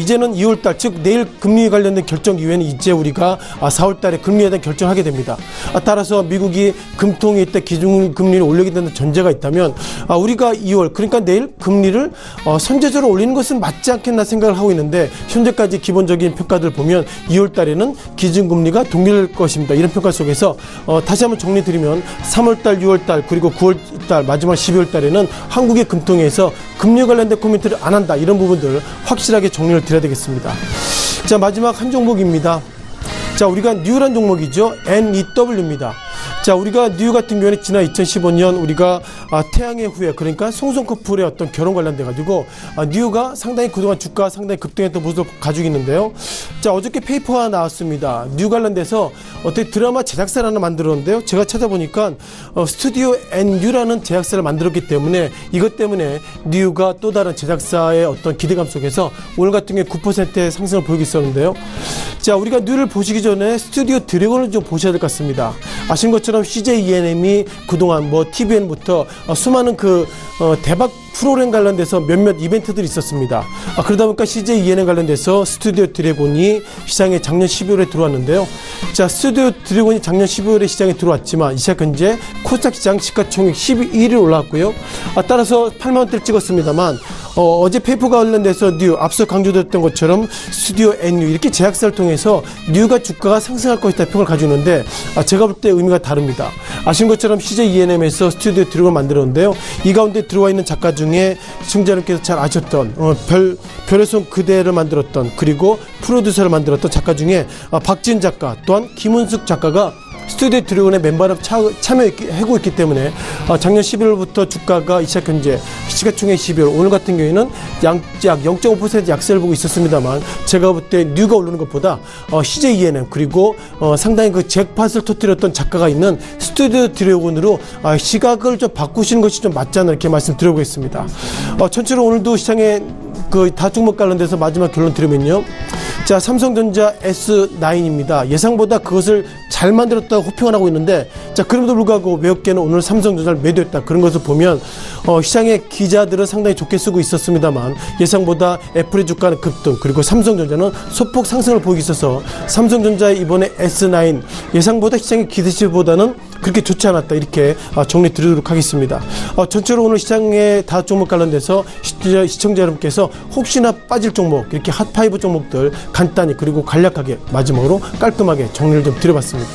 [SPEAKER 5] 이제는 2월달 즉 내일 금리 관련된 결정 이후에는 이제 우리가 4월달에 금리에 대한 결정을 하게 됩니다. 따라서 미국이 금통위 때 기준금리를 올리게 되는 전제가 있다면 우리가 2월 그러니까 내일 금리를 선제적으로 올리는 것은 맞지 않겠나 생각을 하고 있는데 현재까지 기본적인 평가들 보면 2월달에는 기준금리가 동일할 것입니다. 이런 평가 속에서 다시 한번 정리드리면 3월달, 6월달 그리고 9월달 마지막 12월달에는 한국의 금통위에서 금리 관련된 코멘트를 안 한다 이런 부분들 확실하게 정리를 드려야 되겠습니다. 자, 마지막 한 종목입니다. 자, 우리가 뉴란 종목이죠. NEW입니다. 자, 우리가 뉴 같은 경우에는 지난 2015년 우리가 태양의 후예 그러니까 송송 커플의 어떤 결혼 관련돼 가지고 뉴가 상당히 그동안 주가 상당히 급등했던 모습을 가지고 있는데요. 자, 어저께 페이퍼가 나왔습니다. 뉴 관련돼서 어떻게 드라마 제작사를 하나 만들었는데요. 제가 찾아보니까 스튜디오 NU라는 제작사를 만들었기 때문에 이것 때문에 뉴가 또 다른 제작사의 어떤 기대감 속에서 오늘 같은 경우에 9%의 상승을 보이고 있었는데요. 자, 우리가 뉴를 보시기 전에 스튜디오 드래곤을 좀 보셔야 될 것 같습니다. 아신 것처럼 CJ ENM이 그동안 TVN부터 수많은 대박 프로그램 관련돼서 몇몇 이벤트들이 있었습니다. 그러다 보니까 CJ ENM 관련돼서 스튜디오 드래곤이 시장에 작년 12월에 들어왔는데요. 자, 스튜디오 드래곤이 작년 12월에 시장에 들어왔지만 이 시각 현재 코스닥 시장 시가총액 11위로 올라왔고요. 따라서 8만원대를 찍었습니다만 어제 페이퍼 관련돼서 뉴 앞서 강조드렸던 것처럼 스튜디오 NU 이렇게 제약사를 통해서 뉴가 주가가 상승할 것이다 평을 가지고 있는데 제가 볼 때 의미가 다릅니다. 아신 것처럼 CJ ENM에서 스튜디오 드래곤을 만들었는데요. 이 가운데 들어와 있는 작가 중에 시청자님께서 잘 아셨던 별의 손 그대를 만들었던 그리고 프로듀서를 만들었던 작가 중에 박지은 작가 또한 김은숙 작가가 스튜디오 드래곤의 멤버로 참여하고 있기 때문에 작년 11월부터 주가가 이 시각 현재 시가총액 12월 오늘 같은 경우에는 약 0.5% 약세를 보고 있었습니다만 제가 볼 때 뉴가 오르는 것보다 CJ ENM 그리고 상당히 그 잭팟을 터뜨렸던 작가가 있는 스튜디오 드래곤으로 시각을 좀 바꾸시는 것이 좀 맞지 않나 이렇게 말씀드려보겠습니다. 전체로 오늘도 시장에 다 종목 관련돼서 마지막 결론 드리면요. 자, 삼성전자 S9입니다. 예상보다 그것을 잘 만들었다고 호평을 하고 있는데 자, 그럼에도 불구하고 몇 개는 오늘 삼성전자를 매도했다. 그런 것을 보면 시장의 기자들은 상당히 좋게 쓰고 있었습니다만 예상보다 애플의 주가는 급등 그리고 삼성전자는 소폭 상승을 보이고 있어서 삼성전자의 이번에 S9 예상보다 시장의 기대치보다는 그렇게 좋지 않았다. 이렇게 정리 드리도록 하겠습니다. 전체로 오늘 시장의 다 종목 관련돼서 시청자 여러분께서 혹시나 빠질 종목 이렇게 핫5 종목들 간단히 그리고 간략하게 마지막으로 깔끔하게 정리를 좀 드려봤습니다.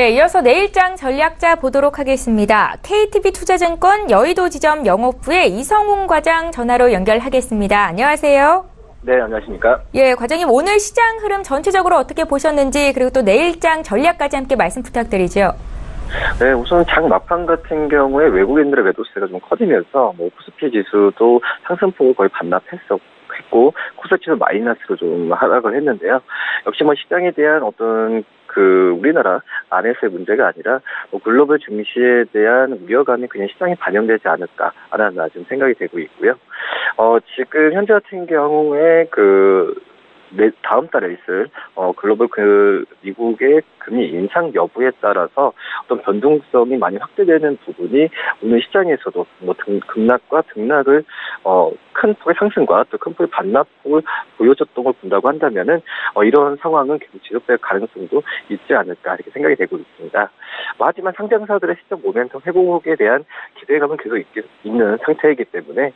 [SPEAKER 1] 예, 이어서 내일장 전략자 보도록 하겠습니다. KTB투자증권 여의도 지점 영업부의 이성훈 과장 전화로 연결하겠습니다. 안녕하세요.
[SPEAKER 6] 네, 안녕하십니까.
[SPEAKER 1] 예, 과장님 오늘 시장 흐름 전체적으로 어떻게 보셨는지 그리고 또 내일장 전략까지 함께 말씀 부탁드리죠.
[SPEAKER 6] 네, 우선 장 막판 같은 경우에 외국인들의 매도세가 좀 커지면서 코스피 지수도 상승폭을 거의 반납했고 코스피도 마이너스로 좀 하락을 했는데요. 역시 시장에 대한 어떤 우리나라 안에서의 문제가 아니라 글로벌 증시에 대한 우려감이 그냥 시장에 반영되지 않을까라는 좀 생각이 되고 있고요. 지금 현재 같은 경우에 다음 달에 있을 글로벌 미국의 금리 인상 여부에 따라서 어떤 변동성이 많이 확대되는 부분이 오늘 시장에서도 급락과 등락을 큰 폭의 상승과 또 큰 폭의 반납폭을 보여줬던 걸 본다고 한다면은 이런 상황은 계속 지속될 가능성도 있지 않을까 이렇게 생각이 되고 있습니다. 하지만 상장사들의 시장 모멘텀 회복에 대한 기대감은 계속 있는 상태이기 때문에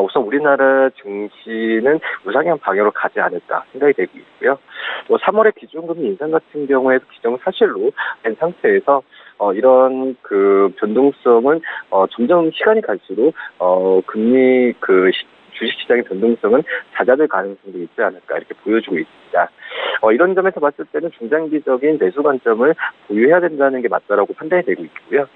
[SPEAKER 6] 우선 우리나라 증시는 우상향 방향으로 가지 않을까 생각이 되고 있고요. 3월에 기준금리 인상 같은 경우에도 기정사실로 된 상태에서 이런 변동성은 점점 시간이 갈수록 금리 주식시장의 변동성은 잦아들 가능성도 있지 않을까 이렇게 보여주고 있습니다. 이런 점에서 봤을 때는 중장기적인 매수 관점을 보유해야 된다는 게 맞다라고 판단이 되고 있고요.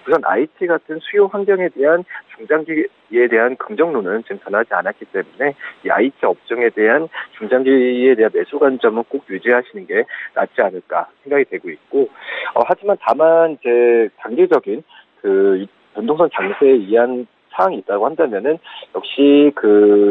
[SPEAKER 6] 우선 IT 같은 수요 환경에 대한 중장기에 대한 긍정론은 지금 변하지 않았기 때문에 이 IT 업종에 대한 중장기에 대한 매수 관점은 꼭 유지하시는 게 낫지 않을까 생각이 되고 있고, 하지만 다만 이제 단기적인 변동성 장세에 의한 사항이 있다고 한다면은 역시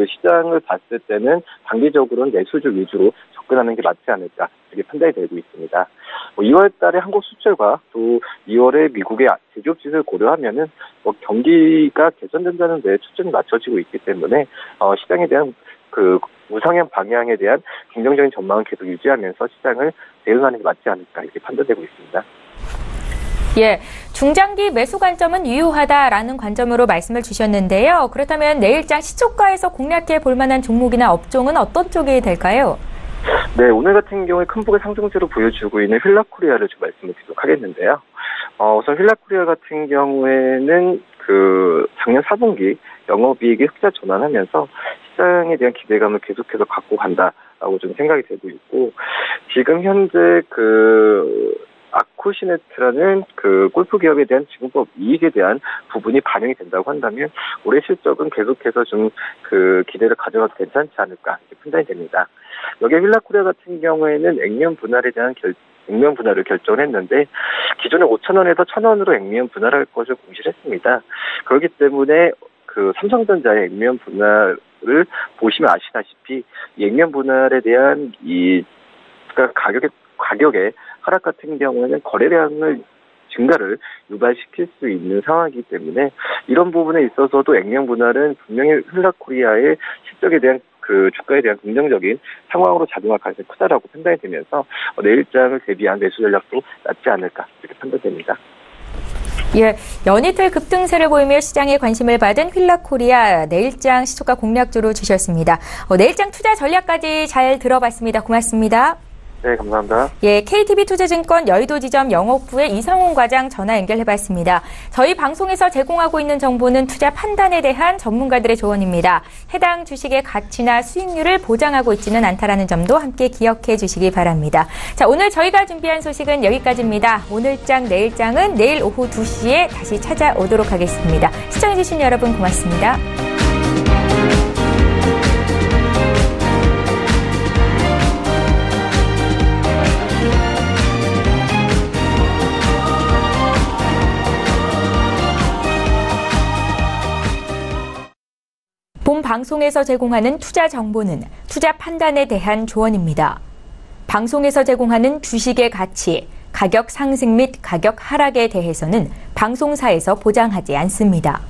[SPEAKER 6] 시장을 봤을 때는 단기적으로는 매수주 위주로 접근하는 게 맞지 않을까 이렇게 판단이 되고 있습니다. 2월 달에 한국 수출과 또 2월에 미국의 제조업 지수를 고려하면은 경기가 개선된다는 데 초점이 맞춰지고 있기 때문에 시장에 대한 우상향 방향에 대한 긍정적인 전망을 계속 유지하면서 시장을 대응하는 게 맞지 않을까 이렇게 판단되고 있습니다.
[SPEAKER 1] 예, 중장기 매수 관점은 유효하다라는 관점으로 말씀을 주셨는데요. 그렇다면 내일장 시초가에서 공략해 볼 만한 종목이나 업종은 어떤 쪽이 될까요?
[SPEAKER 6] 네, 오늘 같은 경우에 큰 폭의 상승세로 보여주고 있는 휠라코리아를 좀 말씀을 드리도록 하겠는데요. 우선 휠라코리아 같은 경우에는 작년 4분기 영업이익이 흑자 전환하면서 시장에 대한 기대감을 계속해서 갖고 간다라고 좀 생각이 되고 있고, 지금 현재 아쿠시네트라는 골프 기업에 대한 지분법 이익에 대한 부분이 반영이 된다고 한다면 올해 실적은 계속해서 좀 기대를 가져가도 괜찮지 않을까 이렇게 판단이 됩니다. 여기에 휠라코리아 같은 경우에는 액면 분할에 대한 액면 분할을 결정을 했는데 기존에 5,000원에서 1,000원으로 액면 분할할 것을 공시를 했습니다. 그렇기 때문에 삼성전자의 액면 분할을 보시면 아시다시피 이 액면 분할에 대한 가격의 하락 같은 경우에는 거래량을 증가를 유발시킬 수 있는 상황이기 때문에 이런 부분에 있어서도 액면 분할은 분명히 휠라코리아의 실적에 대한 주가에 대한 긍정적인 상황으로 작용할 가능성이 크다라고 판단이 되면서 내일장을 대비한 매수 전략도 낫지 않을까 이렇게 판단됩니다.
[SPEAKER 1] 예, 연이틀 급등세를 보이며 시장에 관심을 받은 휠라코리아 내일장 시초가 공략주로 주셨습니다. 내일장 투자 전략까지 잘 들어봤습니다. 고맙습니다.
[SPEAKER 6] 네, 감사합니다.
[SPEAKER 1] 예, KTB투자증권 여의도 지점 영업부의 이성훈 과장 전화 연결해봤습니다. 저희 방송에서 제공하고 있는 정보는 투자 판단에 대한 전문가들의 조언입니다. 해당 주식의 가치나 수익률을 보장하고 있지는 않다라는 점도 함께 기억해 주시기 바랍니다. 자, 오늘 저희가 준비한 소식은 여기까지입니다. 오늘장, 내일장은 내일 오후 2시에 다시 찾아오도록 하겠습니다. 시청해주신 여러분 고맙습니다. 본 방송에서 제공하는 투자 정보는 투자 판단에 대한 조언입니다. 방송에서 제공하는 주식의 가치, 가격 상승 및 가격 하락에 대해서는 방송사에서 보장하지 않습니다.